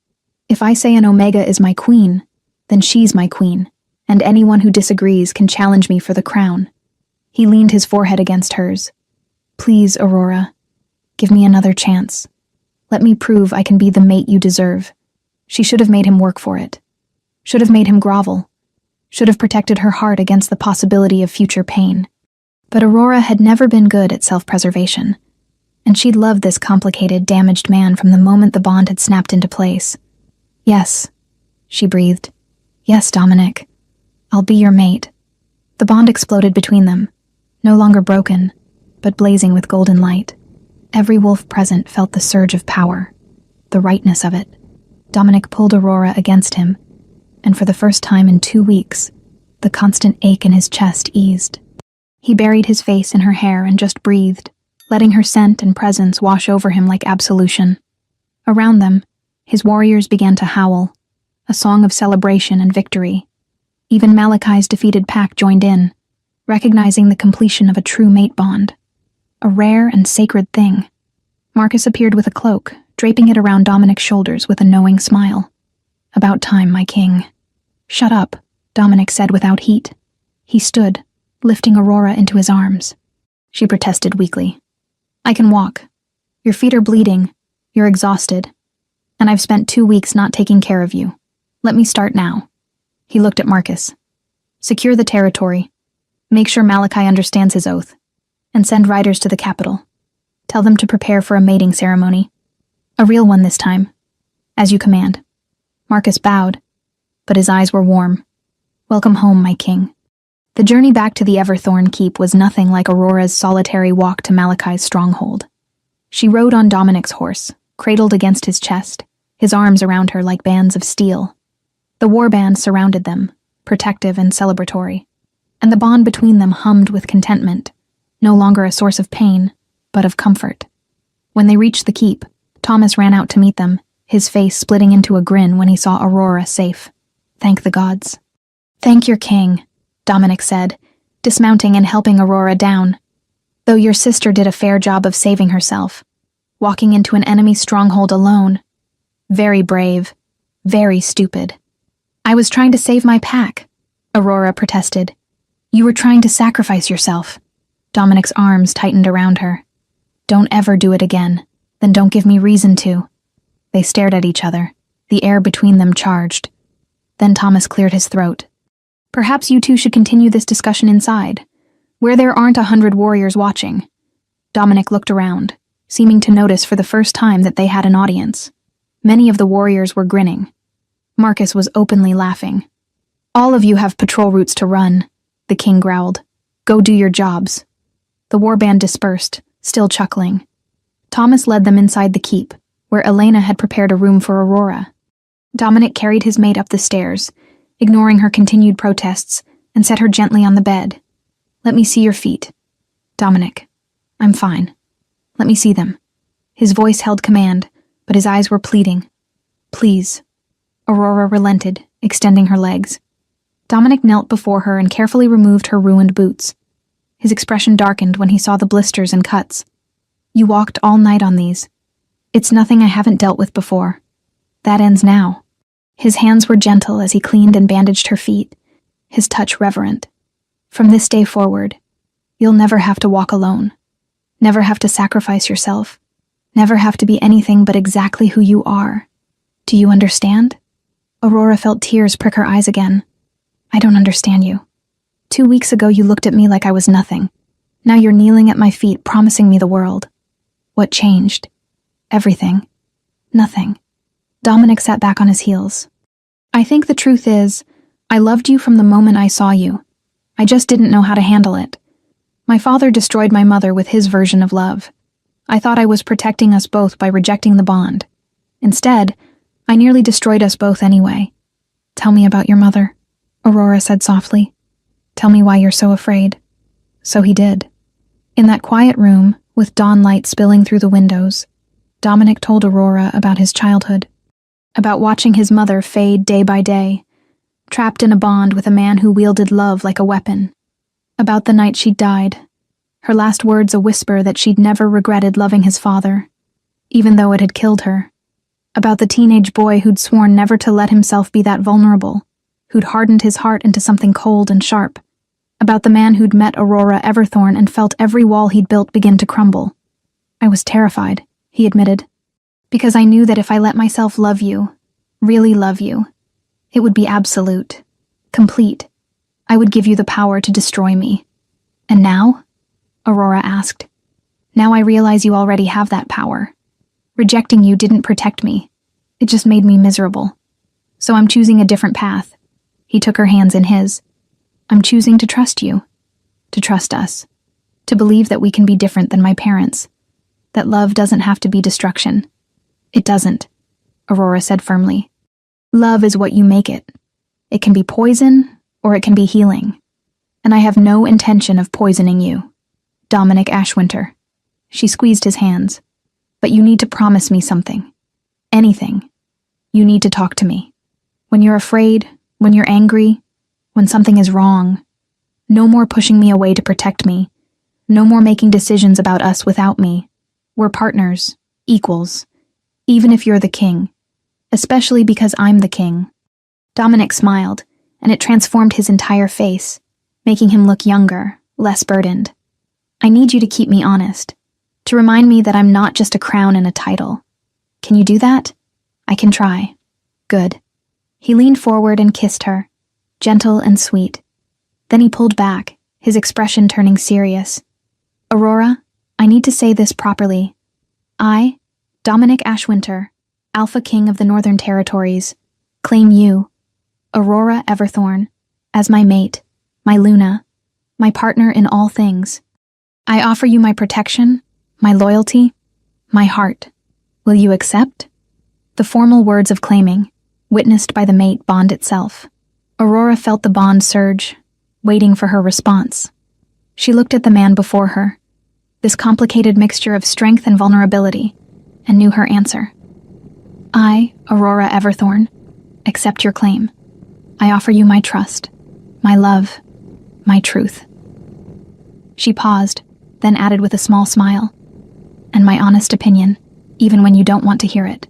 If I say an Omega is my queen, then she's my queen, and anyone who disagrees can challenge me for the crown." He leaned his forehead against hers. "Please, Aurora, give me another chance. Let me prove I can be the mate you deserve." She should have made him work for it. Should have made him grovel. Should have protected her heart against the possibility of future pain. But Aurora had never been good at self-preservation, and she'd loved this complicated, damaged man from the moment the bond had snapped into place. "Yes," she breathed. "Yes, Dominic. I'll be your mate." The bond exploded between them, no longer broken, but blazing with golden light. Every wolf present felt the surge of power, the rightness of it. Dominic pulled Aurora against him, and for the first time in 2 weeks, the constant ache in his chest eased. He buried his face in her hair and just breathed, letting her scent and presence wash over him like absolution. Around them, his warriors began to howl, a song of celebration and victory. Even Malachi's defeated pack joined in, recognizing the completion of a true mate bond, a rare and sacred thing. Marcus appeared with a cloak, draping it around Dominic's shoulders with a knowing smile. "About time, my king." "Shut up," Dominic said without heat. He stood, lifting Aurora into his arms. She protested weakly. "I can walk. Your feet are bleeding. You're exhausted. And I've spent 2 weeks not taking care of you. Let me start now." He looked at Marcus. "Secure the territory. Make sure Malachi understands his oath. And send riders to the capital. Tell them to prepare for a mating ceremony. A real one this time. As you command." Marcus bowed, but his eyes were warm. "Welcome home, my king." The journey back to the Everthorn Keep was nothing like Aurora's solitary walk to Malachi's stronghold. She rode on Dominic's horse, cradled against his chest, his arms around her like bands of steel. The warband surrounded them, protective and celebratory, and the bond between them hummed with contentment, no longer a source of pain, but of comfort. When they reached the keep, Thomas ran out to meet them, his face splitting into a grin when he saw Aurora safe. "Thank the gods." "Thank your king," Dominic said, dismounting and helping Aurora down. "Though your sister did a fair job of saving herself, walking into an enemy stronghold alone. Very brave, very stupid." I was trying to save my pack, Aurora protested. You were trying to sacrifice yourself. Dominic's arms tightened around her. Don't ever do it again. Then don't give me reason to. They stared at each other, the air between them charged. Then Thomas cleared his throat. Perhaps you two should continue this discussion inside, where there aren't 100 warriors watching. Dominic looked around, seeming to notice for the first time that they had an audience. Many of the warriors were grinning. Marcus was openly laughing. All of you have patrol routes to run, the king growled. Go do your jobs. The warband dispersed, still chuckling. Thomas led them inside the keep, where Elena had prepared a room for Aurora. Dominic carried his mate up the stairs, ignoring her continued protests, and set her gently on the bed. Let me see your feet. Dominic, I'm fine. Let me see them. His voice held command, but his eyes were pleading. Please. Aurora relented, extending her legs. Dominic knelt before her and carefully removed her ruined boots. His expression darkened when he saw the blisters and cuts. You walked all night on these. It's nothing I haven't dealt with before. That ends now. His hands were gentle as he cleaned and bandaged her feet, his touch reverent. From this day forward, you'll never have to walk alone. Never have to sacrifice yourself. Never have to be anything but exactly who you are. Do you understand? Aurora felt tears prick her eyes again. I don't understand you. 2 weeks ago you looked at me like I was nothing. Now you're kneeling at my feet, promising me the world. What changed? Everything. Nothing. Dominic sat back on his heels. I think the truth is, I loved you from the moment I saw you. I just didn't know how to handle it. My father destroyed my mother with his version of love. I thought I was protecting us both by rejecting the bond. Instead, I nearly destroyed us both anyway. Tell me about your mother, Aurora said softly. Tell me why you're so afraid. So he did. In that quiet room, with dawn light spilling through the windows, Dominic told Aurora about his childhood, about watching his mother fade day by day, trapped in a bond with a man who wielded love like a weapon, about the night she'd died, her last words a whisper that she'd never regretted loving his father, even though it had killed her, about the teenage boy who'd sworn never to let himself be that vulnerable, who'd hardened his heart into something cold and sharp, about the man who'd met Aurora Everthorne and felt every wall he'd built begin to crumble. I was terrified, he admitted, because I knew that if I let myself love you, really love you, it would be absolute, complete. I would give you the power to destroy me. And now? Aurora asked. Now I realize you already have that power. Rejecting you didn't protect me. It just made me miserable. So I'm choosing a different path. He took her hands in his. I'm choosing to trust you. To trust us. To believe that we can be different than my parents. That love doesn't have to be destruction. It doesn't, Aurora said firmly. Love is what you make it. It can be poison, or it can be healing. And I have no intention of poisoning you. Dominic Ashwinter. She squeezed his hands. But you need to promise me something. Anything. You need to talk to me. When you're afraid, when you're angry, when something is wrong. No more pushing me away to protect me. No more making decisions about us without me. We're partners, equals. Even if you're the king. Especially because I'm the king. Dominic smiled, and it transformed his entire face, making him look younger, less burdened. I need you to keep me honest, to remind me that I'm not just a crown and a title. Can you do that? I can try. Good. He leaned forward and kissed her, gentle and sweet. Then he pulled back, his expression turning serious. Aurora, I need to say this properly. I, Dominic Ashwinter, Alpha King of the Northern Territories, claim you, Aurora Everthorne, as my mate, my Luna, my partner in all things. I offer you my protection, my loyalty, my heart. Will you accept? The formal words of claiming, witnessed by the mate bond itself. Aurora felt the bond surge, waiting for her response. She looked at the man before her, this complicated mixture of strength and vulnerability, and knew her answer. I, Aurora Everthorne, accept your claim. I offer you my trust, my love, my truth. She paused, then added with a small smile, and my honest opinion, even when you don't want to hear it.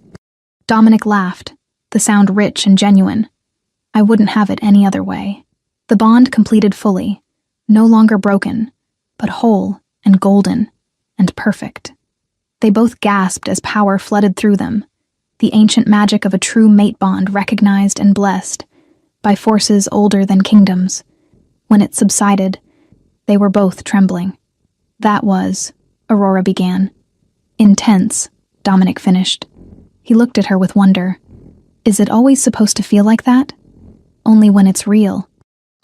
Dominic laughed, the sound rich and genuine. I wouldn't have it any other way. The bond completed fully, no longer broken, but whole and golden and perfect. They both gasped as power flooded through them, the ancient magic of a true mate bond recognized and blessed by forces older than kingdoms. When it subsided, they were both trembling. That was, Aurora began. Intense, Dominic finished. He looked at her with wonder. Is it always supposed to feel like that? Only when it's real.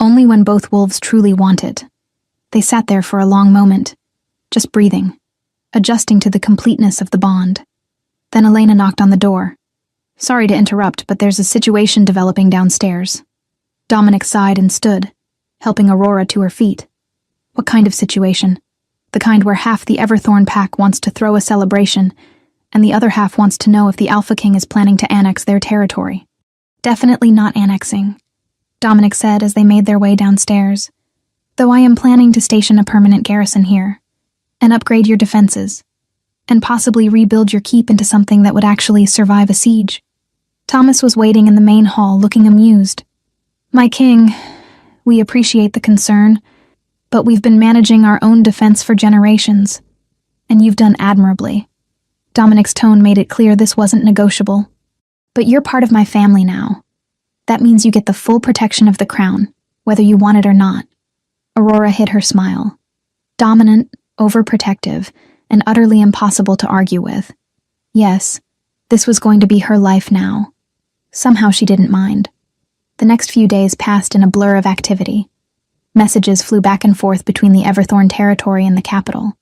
Only when both wolves truly want it. They sat there for a long moment, just breathing, adjusting to the completeness of the bond. Then Elena knocked on the door. Sorry to interrupt, but there's a situation developing downstairs. Dominic sighed and stood, helping Aurora to her feet. What kind of situation? The kind where half the Everthorn pack wants to throw a celebration, and the other half wants to know if the Alpha King is planning to annex their territory. Definitely not annexing, Dominic said as they made their way downstairs. Though I am planning to station a permanent garrison here, and upgrade your defenses, and possibly rebuild your keep into something that would actually survive a siege. Thomas was waiting in the main hall, looking amused. My king, we appreciate the concern, but we've been managing our own defense for generations, and you've done admirably. Dominic's tone made it clear this wasn't negotiable. But you're part of my family now. That means you get the full protection of the crown, whether you want it or not. Aurora hid her smile. Dominant, overprotective, and utterly impossible to argue with. Yes, this was going to be her life now. Somehow she didn't mind. The next few days passed in a blur of activity. Messages flew back and forth between the Everthorn territory and the capital.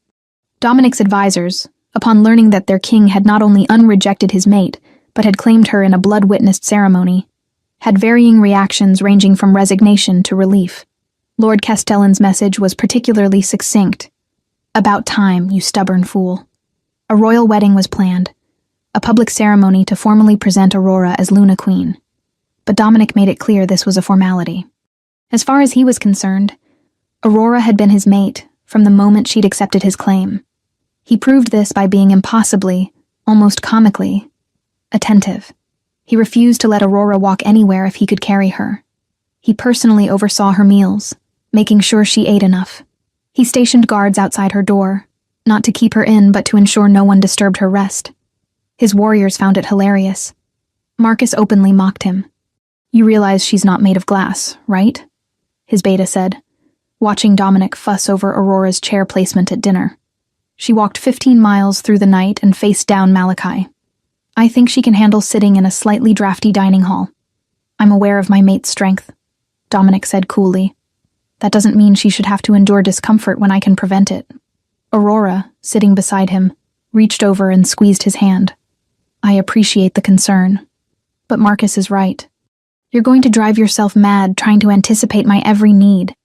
Dominic's advisors, upon learning that their king had not only unrejected his mate, but had claimed her in a blood-witnessed ceremony, had varying reactions ranging from resignation to relief. Lord Castellan's message was particularly succinct. About time, you stubborn fool. A royal wedding was planned, a public ceremony to formally present Aurora as Luna Queen. But Dominic made it clear this was a formality. As far as he was concerned, Aurora had been his mate from the moment she'd accepted his claim. He proved this by being impossibly, almost comically, attentive. He refused to let Aurora walk anywhere if he could carry her. He personally oversaw her meals, making sure she ate enough. He stationed guards outside her door, not to keep her in but to ensure no one disturbed her rest. His warriors found it hilarious. Marcus openly mocked him. You realize she's not made of glass, right? His beta said, watching Dominic fuss over Aurora's chair placement at dinner. She walked 15 miles through the night and faced down Malachi. I think she can handle sitting in a slightly drafty dining hall. I'm aware of my mate's strength, Dominic said coolly. That doesn't mean she should have to endure discomfort when I can prevent it. Aurora, sitting beside him, reached over and squeezed his hand. I appreciate the concern, but Marcus is right. You're going to drive yourself mad trying to anticipate my every need.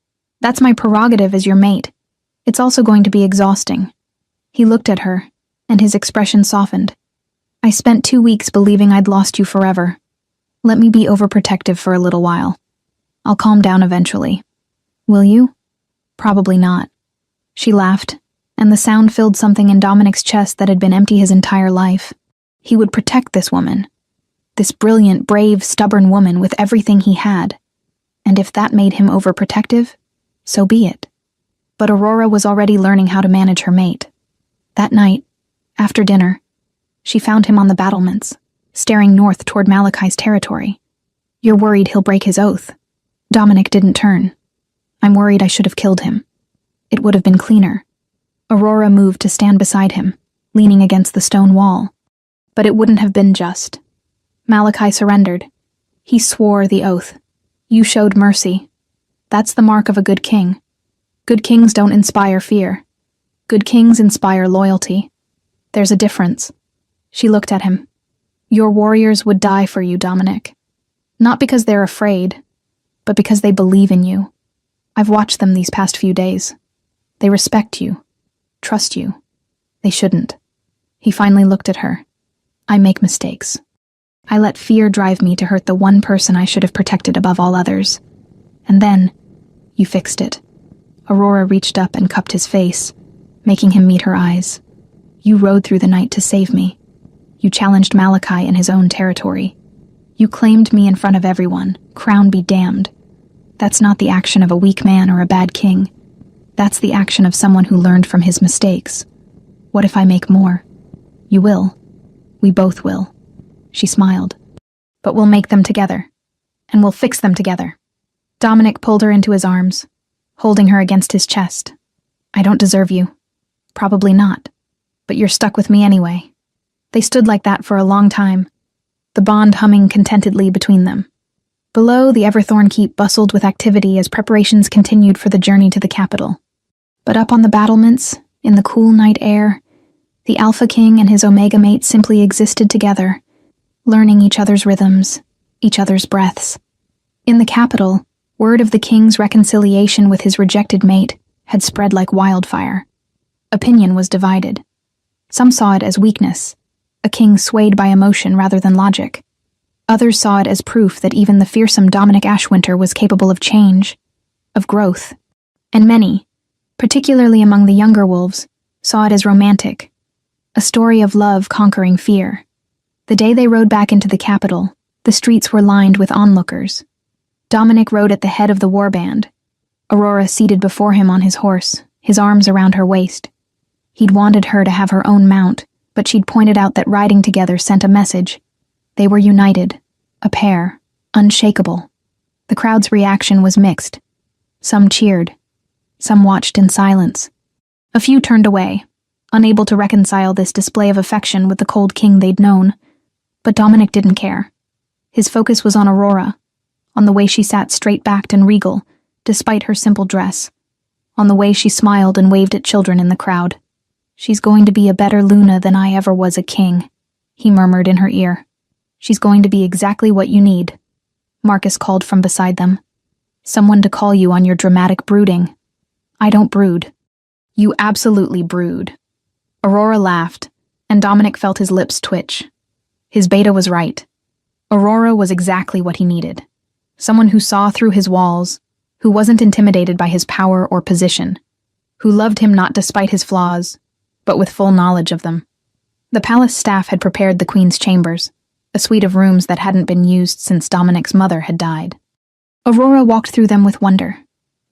That's my prerogative as your mate. It's also going to be exhausting. He looked at her, and his expression softened. I spent 2 weeks believing I'd lost you forever. Let me be overprotective for a little while. I'll calm down eventually. Will you? Probably not. She laughed, and the sound filled something in Dominic's chest that had been empty his entire life. He would protect this woman. This brilliant, brave, stubborn woman with everything he had. And if that made him overprotective, so be it. But Aurora was already learning how to manage her mate. That night, after dinner, she found him on the battlements, staring north toward Malachi's territory. You're worried he'll break his oath. Dominic didn't turn. I'm worried I should have killed him. It would have been cleaner. Aurora moved to stand beside him, leaning against the stone wall. But it wouldn't have been just. Malachi surrendered. He swore the oath. You showed mercy. That's the mark of a good king. Good kings don't inspire fear. Good kings inspire loyalty. There's a difference. She looked at him. Your warriors would die for you, Dominic. Not because they're afraid, but because they believe in you. I've watched them these past few days. They respect you, trust you. They shouldn't. He finally looked at her. I make mistakes. I let fear drive me to hurt the one person I should have protected above all others. And then, you fixed it. Aurora reached up and cupped his face, making him meet her eyes. You rode through the night to save me. You challenged Malachi in his own territory. You claimed me in front of everyone, crown be damned. That's not the action of a weak man or a bad king. That's the action of someone who learned from his mistakes. What if I make more? You will. We both will. She smiled. But we'll make them together. And we'll fix them together. Dominic pulled her into his arms, holding her against his chest. I don't deserve you. Probably not. But you're stuck with me anyway. They stood like that for a long time, the bond humming contentedly between them. Below, the Everthorn Keep bustled with activity as preparations continued for the journey to the capital. But up on the battlements, in the cool night air, the Alpha King and his Omega mate simply existed together, learning each other's rhythms, each other's breaths. In the capital, word of the king's reconciliation with his rejected mate had spread like wildfire. Opinion was divided. Some saw it as weakness, a king swayed by emotion rather than logic. Others saw it as proof that even the fearsome Dominic Ashwinter was capable of change, of growth. And many, particularly among the younger wolves, saw it as romantic, a story of love conquering fear. The day they rode back into the capital, the streets were lined with onlookers. Dominic rode at the head of the warband, Aurora seated before him on his horse, his arms around her waist. He'd wanted her to have her own mount, but she'd pointed out that riding together sent a message. They were united, a pair, unshakable. The crowd's reaction was mixed. Some cheered. Some watched in silence. A few turned away, unable to reconcile this display of affection with the cold king they'd known. But Dominic didn't care. His focus was on Aurora, on the way she sat straight-backed and regal, despite her simple dress, on the way she smiled and waved at children in the crowd. She's going to be a better Luna than I ever was a king, he murmured in her ear. She's going to be exactly what you need. Marcus called from beside them. Someone to call you on your dramatic brooding. I don't brood. You absolutely brood. Aurora laughed, and Dominic felt his lips twitch. His beta was right. Aurora was exactly what he needed. Someone who saw through his walls, who wasn't intimidated by his power or position, who loved him not despite his flaws, but with full knowledge of them. The palace staff had prepared the Queen's chambers, a suite of rooms that hadn't been used since Dominic's mother had died. Aurora walked through them with wonder,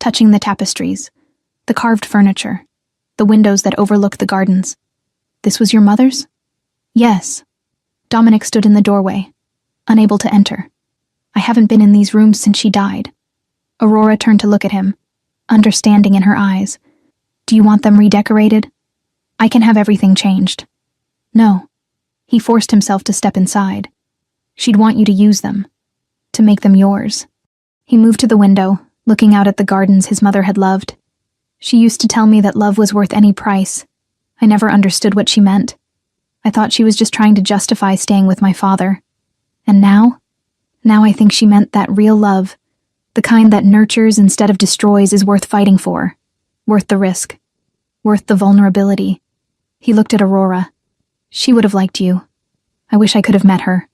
touching the tapestries, the carved furniture, the windows that overlooked the gardens. This was your mother's? Yes. Dominic stood in the doorway, unable to enter. I haven't been in these rooms since she died. Aurora turned to look at him, understanding in her eyes. Do you want them redecorated? I can have everything changed. No. He forced himself to step inside. She'd want you to use them, to make them yours. He moved to the window, looking out at the gardens his mother had loved. She used to tell me that love was worth any price. I never understood what she meant. I thought she was just trying to justify staying with my father. And now I think she meant that real love, the kind that nurtures instead of destroys, is worth fighting for, worth the risk, worth the vulnerability. He looked at Aurora. She would have liked you. I wish I could have met her.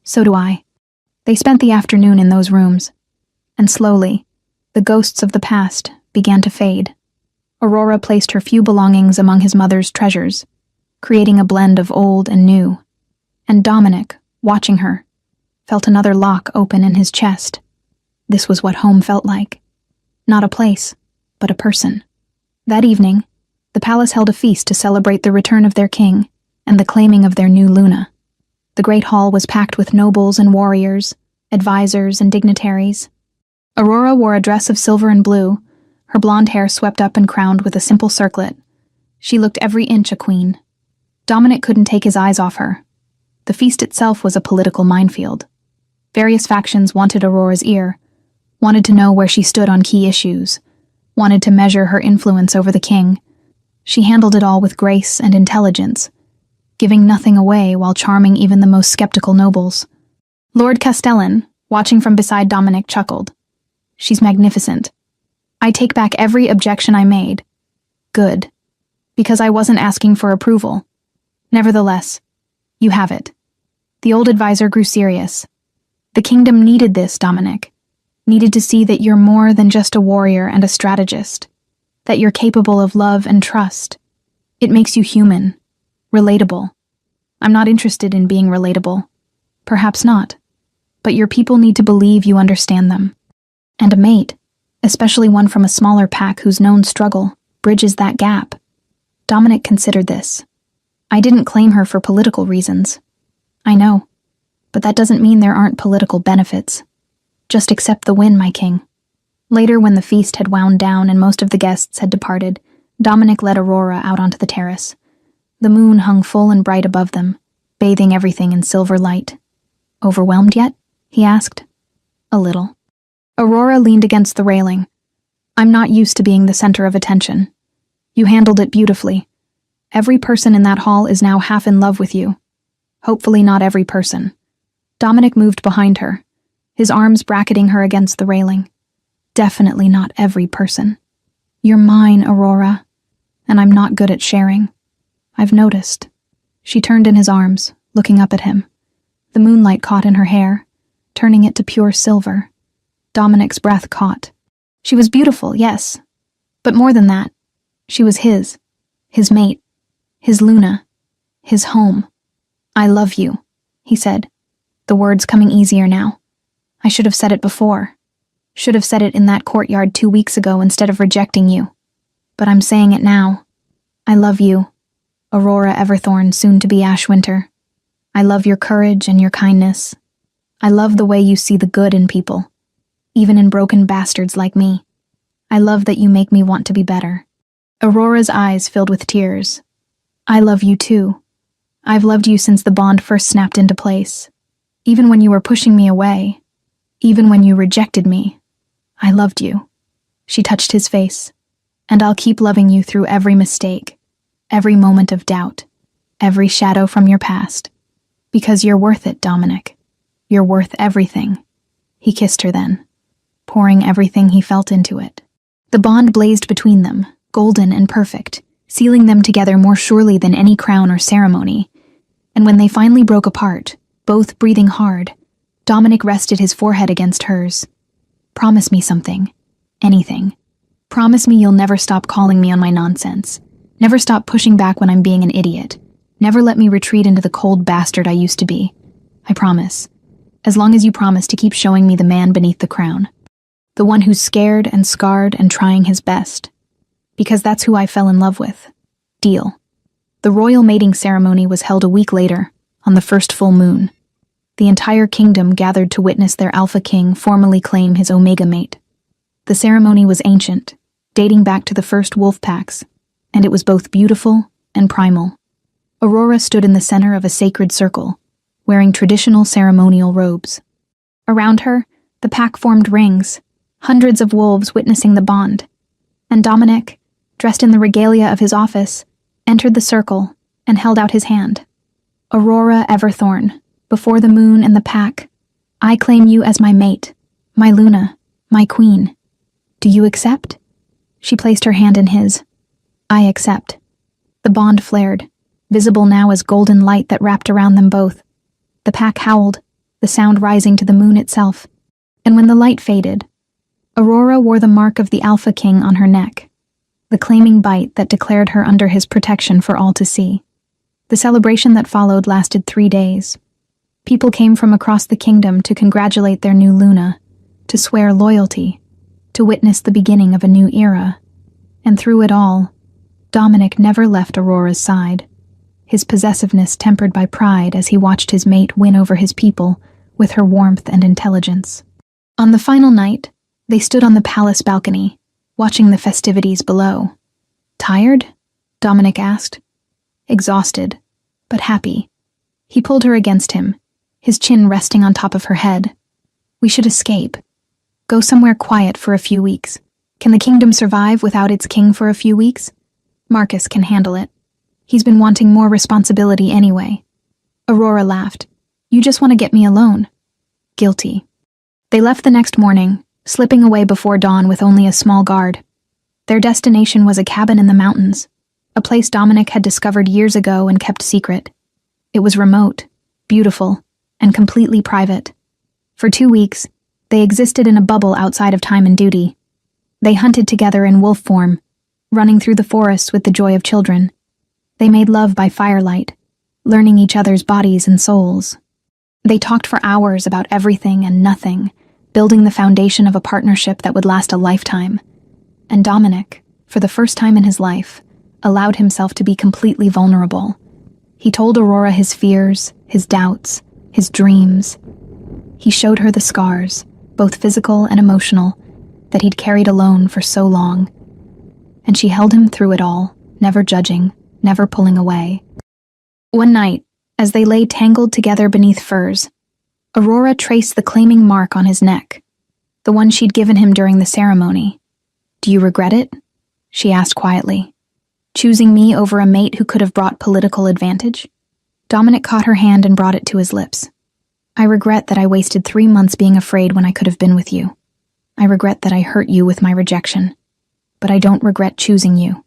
So do I. They spent the afternoon in those rooms, and slowly, the ghosts of the past began to fade. Aurora placed her few belongings among his mother's treasures, creating a blend of old and new. And Dominic, watching her, felt another lock open in his chest. This was what home felt like. Not a place, but a person. That evening, the palace held a feast to celebrate the return of their king and the claiming of their new Luna. The great hall was packed with nobles and warriors, advisors and dignitaries. Aurora wore a dress of silver and blue, her blonde hair swept up and crowned with a simple circlet. She looked every inch a queen. Dominic couldn't take his eyes off her. The feast itself was a political minefield. Various factions wanted Aurora's ear, wanted to know where she stood on key issues, wanted to measure her influence over the king. She handled it all with grace and intelligence, giving nothing away while charming even the most skeptical nobles. Lord Castellan, watching from beside Dominic, chuckled. She's magnificent. I take back every objection I made. Good. Because I wasn't asking for approval. Nevertheless, you have it. The old advisor grew serious. The kingdom needed this, Dominic. Needed to see that you're more than just a warrior and a strategist. That you're capable of love and trust. It makes you human. Relatable. I'm not interested in being relatable. Perhaps not. But your people need to believe you understand them. And a mate, especially one from a smaller pack whose known struggle, bridges that gap. Dominic considered this. I didn't claim her for political reasons. I know, but that doesn't mean there aren't political benefits. Just accept the win, my king. Later, when the feast had wound down and most of the guests had departed, Dominic led Aurora out onto the terrace. The moon hung full and bright above them, bathing everything in silver light. Overwhelmed yet? He asked. A little. Aurora leaned against the railing. I'm not used to being the center of attention. You handled it beautifully. Every person in that hall is now half in love with you. Hopefully not every person. Dominic moved behind her, his arms bracketing her against the railing. Definitely not every person. You're mine, Aurora, and I'm not good at sharing. I've noticed. She turned in his arms, looking up at him. The moonlight caught in her hair, turning it to pure silver. Dominic's breath caught. She was beautiful, yes. But more than that, she was his mate, his Luna, his home. I love you, he said, the words coming easier now. I should have said it before. Should have said it in that courtyard 2 weeks ago instead of rejecting you. But I'm saying it now. I love you, Aurora Everthorn, soon to be Ashwinter. I love your courage and your kindness. I love the way you see the good in people, even in broken bastards like me. I love that you make me want to be better. Aurora's eyes filled with tears. I love you too. I've loved you since the bond first snapped into place. Even when you were pushing me away. Even when you rejected me. I loved you. She touched his face. And I'll keep loving you through every mistake, every moment of doubt, every shadow from your past. Because you're worth it, Dominic. You're worth everything. He kissed her then, pouring everything he felt into it. The bond blazed between them, golden and perfect, sealing them together more surely than any crown or ceremony. And when they finally broke apart, both breathing hard, Dominic rested his forehead against hers. Promise me something. Anything. Promise me you'll never stop calling me on my nonsense. Never stop pushing back when I'm being an idiot. Never let me retreat into the cold bastard I used to be. I promise. As long as you promise to keep showing me the man beneath the crown. The one who's scared and scarred and trying his best. Because that's who I fell in love with. Deal. The royal mating ceremony was held a week later, on the first full moon. The entire kingdom gathered to witness their Alpha King formally claim his Omega mate. The ceremony was ancient, dating back to the first wolf packs, and it was both beautiful and primal. Aurora stood in the center of a sacred circle, wearing traditional ceremonial robes. Around her, the pack formed rings, hundreds of wolves witnessing the bond, and Dominic, dressed in the regalia of his office, entered the circle and held out his hand. Aurora Everthorn, before the moon and the pack, I claim you as my mate, my Luna, my queen. Do you accept? She placed her hand in his. I accept. The bond flared, visible now as golden light that wrapped around them both. The pack howled, the sound rising to the moon itself, and when the light faded, Aurora wore the mark of the Alpha King on her neck, the claiming bite that declared her under his protection for all to see. The celebration that followed lasted 3 days. People came from across the kingdom to congratulate their new Luna, to swear loyalty, to witness the beginning of a new era. And through it all, Dominic never left Aurora's side, his possessiveness tempered by pride as he watched his mate win over his people with her warmth and intelligence. On the final night, they stood on the palace balcony, watching the festivities below. Tired? Dominic asked. Exhausted, but happy. He pulled her against him, his chin resting on top of her head. We should escape. Go somewhere quiet for a few weeks. Can the kingdom survive without its king for a few weeks? Marcus can handle it. He's been wanting more responsibility anyway. Aurora laughed. You just want to get me alone. Guilty. They left the next morning, slipping away before dawn with only a small guard. Their destination was a cabin in the mountains, a place Dominic had discovered years ago and kept secret. It was remote, beautiful, and completely private. For 2 weeks, they existed in a bubble outside of time and duty. They hunted together in wolf form, running through the forests with the joy of children. They made love by firelight, learning each other's bodies and souls. They talked for hours about everything and nothing, building the foundation of a partnership that would last a lifetime. And Dominic, for the first time in his life, allowed himself to be completely vulnerable. He told Aurora his fears, his doubts, his dreams. He showed her the scars, both physical and emotional, that he'd carried alone for so long. And she held him through it all, never judging, never pulling away. One night, as they lay tangled together beneath furs, Aurora traced the claiming mark on his neck, the one she'd given him during the ceremony. "Do you regret it?" she asked quietly. "Choosing me over a mate who could have brought political advantage?" Dominic caught her hand and brought it to his lips. "I regret that I wasted 3 months being afraid when I could have been with you. I regret that I hurt you with my rejection. But I don't regret choosing you.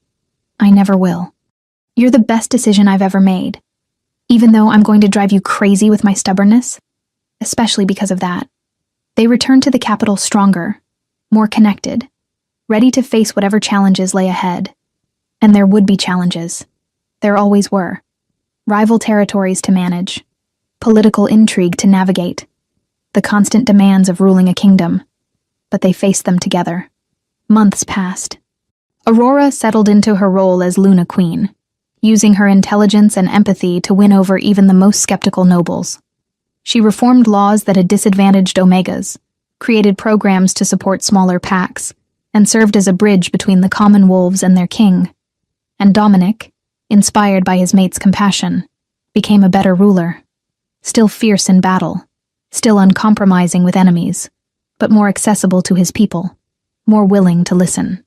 I never will. You're the best decision I've ever made, even though I'm going to drive you crazy with my stubbornness, especially because of that." They returned to the capital stronger, more connected, ready to face whatever challenges lay ahead. And there would be challenges. There always were. Rival territories to manage, political intrigue to navigate, the constant demands of ruling a kingdom. But they faced them together. Months passed. Aurora settled into her role as Luna Queen, using her intelligence and empathy to win over even the most skeptical nobles. She reformed laws that had disadvantaged Omegas, created programs to support smaller packs, and served as a bridge between the common wolves and their king. And Dominic, inspired by his mate's compassion, became a better ruler. Still fierce in battle, still uncompromising with enemies, but more accessible to his people, more willing to listen.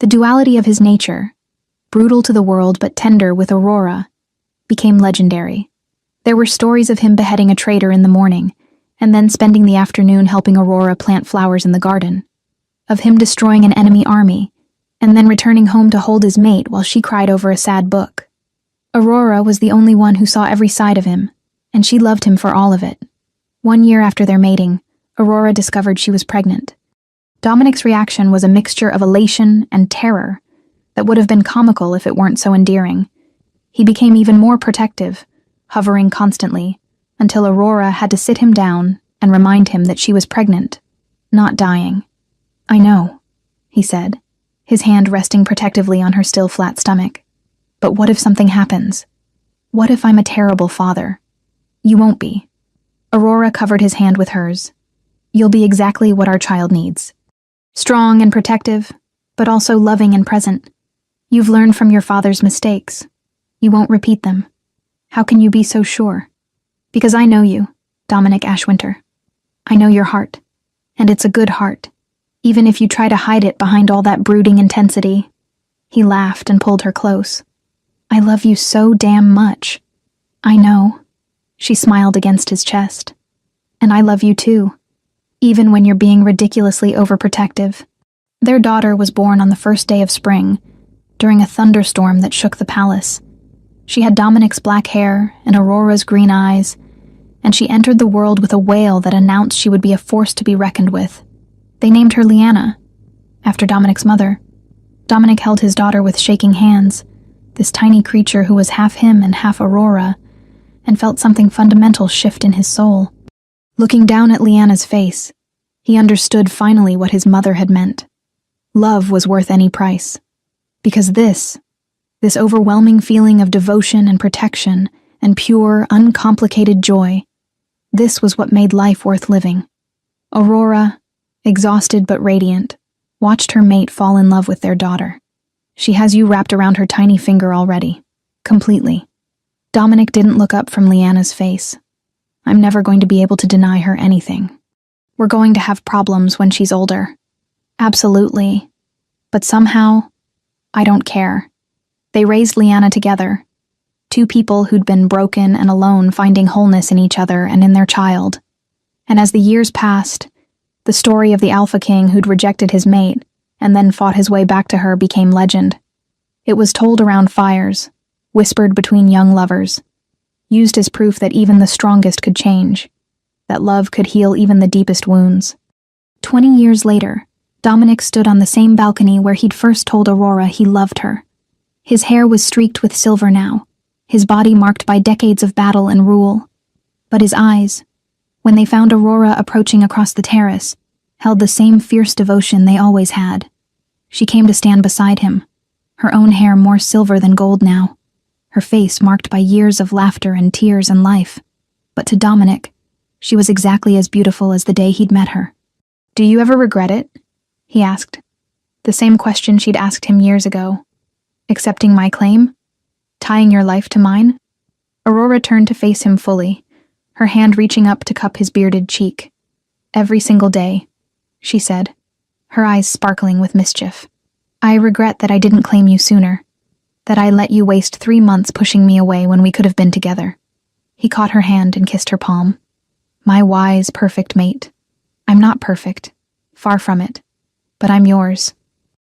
The duality of his nature, brutal to the world but tender with Aurora, became legendary. There were stories of him beheading a traitor in the morning, and then spending the afternoon helping Aurora plant flowers in the garden. Of him destroying an enemy army, and then returning home to hold his mate while she cried over a sad book. Aurora was the only one who saw every side of him, and she loved him for all of it. 1 year after their mating, Aurora discovered she was pregnant. Dominic's reaction was a mixture of elation and terror that would have been comical if it weren't so endearing. He became even more protective, hovering constantly, until Aurora had to sit him down and remind him that she was pregnant, not dying. "I know," he said, his hand resting protectively on her still flat stomach. "But what if something happens? What if I'm a terrible father?" "You won't be." Aurora covered his hand with hers. "You'll be exactly what our child needs. Strong and protective, but also loving and present. You've learned from your father's mistakes. You won't repeat them. How can you be so sure? Because I know you, Dominic Ashwinter. I know your heart, and it's a good heart, even if you try to hide it behind all that brooding intensity." He laughed and pulled her close. "I love you so damn much." "I know." She smiled against his chest. "And I love you too, even when you're being ridiculously overprotective." Their daughter was born on the first day of spring, during a thunderstorm that shook the palace. She had Dominic's black hair and Aurora's green eyes, and she entered the world with a wail that announced she would be a force to be reckoned with. They named her Leanna, after Dominic's mother. Dominic held his daughter with shaking hands, this tiny creature who was half him and half Aurora, and felt something fundamental shift in his soul. Looking down at Leanna's face, he understood finally what his mother had meant. Love was worth any price. Because this overwhelming feeling of devotion and protection and pure, uncomplicated joy, this was what made life worth living. Aurora, exhausted but radiant, watched her mate fall in love with their daughter. "She has you wrapped around her tiny finger already, completely." Dominic didn't look up from Leanna's face. "I'm never going to be able to deny her anything. We're going to have problems when she's older. Absolutely. But somehow, I don't care." They raised Leanna together, two people who'd been broken and alone finding wholeness in each other and in their child. And as the years passed, the story of the Alpha King who'd rejected his mate and then fought his way back to her became legend. It was told around fires, whispered between young lovers, used as proof that even the strongest could change, that love could heal even the deepest wounds. 20 years later, Dominic stood on the same balcony where he'd first told Aurora he loved her. His hair was streaked with silver now, his body marked by decades of battle and rule. But his eyes, When they found Aurora approaching across the terrace, held the same fierce devotion they always had. She came to stand beside him, her own hair more silver than gold now, her face marked by years of laughter and tears and life. But to Dominic, she was exactly as beautiful as the day he'd met her. "Do you ever regret it?" he asked. The same question she'd asked him years ago. "Accepting my claim? Tying your life to mine?" Aurora turned to face him fully, her hand reaching up to cup his bearded cheek. "Every single day," she said, her eyes sparkling with mischief. "I regret that I didn't claim you sooner, that I let you waste 3 months pushing me away when we could have been together." He caught her hand and kissed her palm. "My wise, perfect mate. I'm not perfect, far from it, but I'm yours,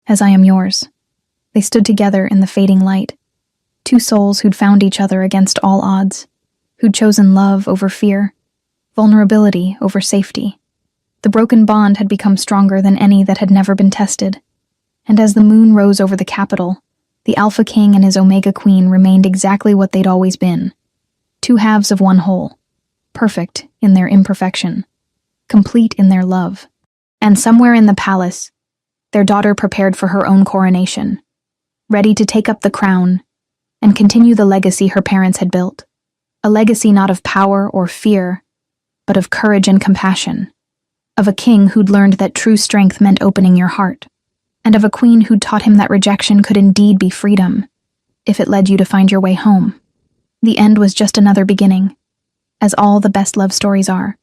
as I am yours." They stood together in the fading light, two souls who'd found each other against all odds, who'd chosen love over fear, vulnerability over safety. The broken bond had become stronger than any that had never been tested, and as the moon rose over the capital, the Alpha King and his Omega Queen remained exactly what they'd always been, two halves of one whole, perfect in their imperfection, complete in their love. And somewhere in the palace, their daughter prepared for her own coronation, ready to take up the crown and continue the legacy her parents had built. A legacy not of power or fear, but of courage and compassion, of a king who'd learned that true strength meant opening your heart, and of a queen who'd taught him that rejection could indeed be freedom, if it led you to find your way home. The end was just another beginning, as all the best love stories are.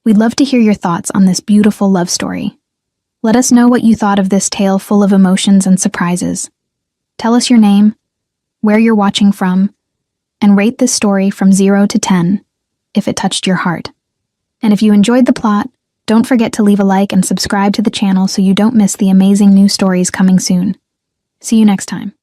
We'd love to hear your thoughts on this beautiful love story. Let us know what you thought of this tale full of emotions and surprises. Tell us your name, where you're watching from, and rate this story from 0 to 10 if it touched your heart. And if you enjoyed the plot, don't forget to leave a like and subscribe to the channel so you don't miss the amazing new stories coming soon. See you next time.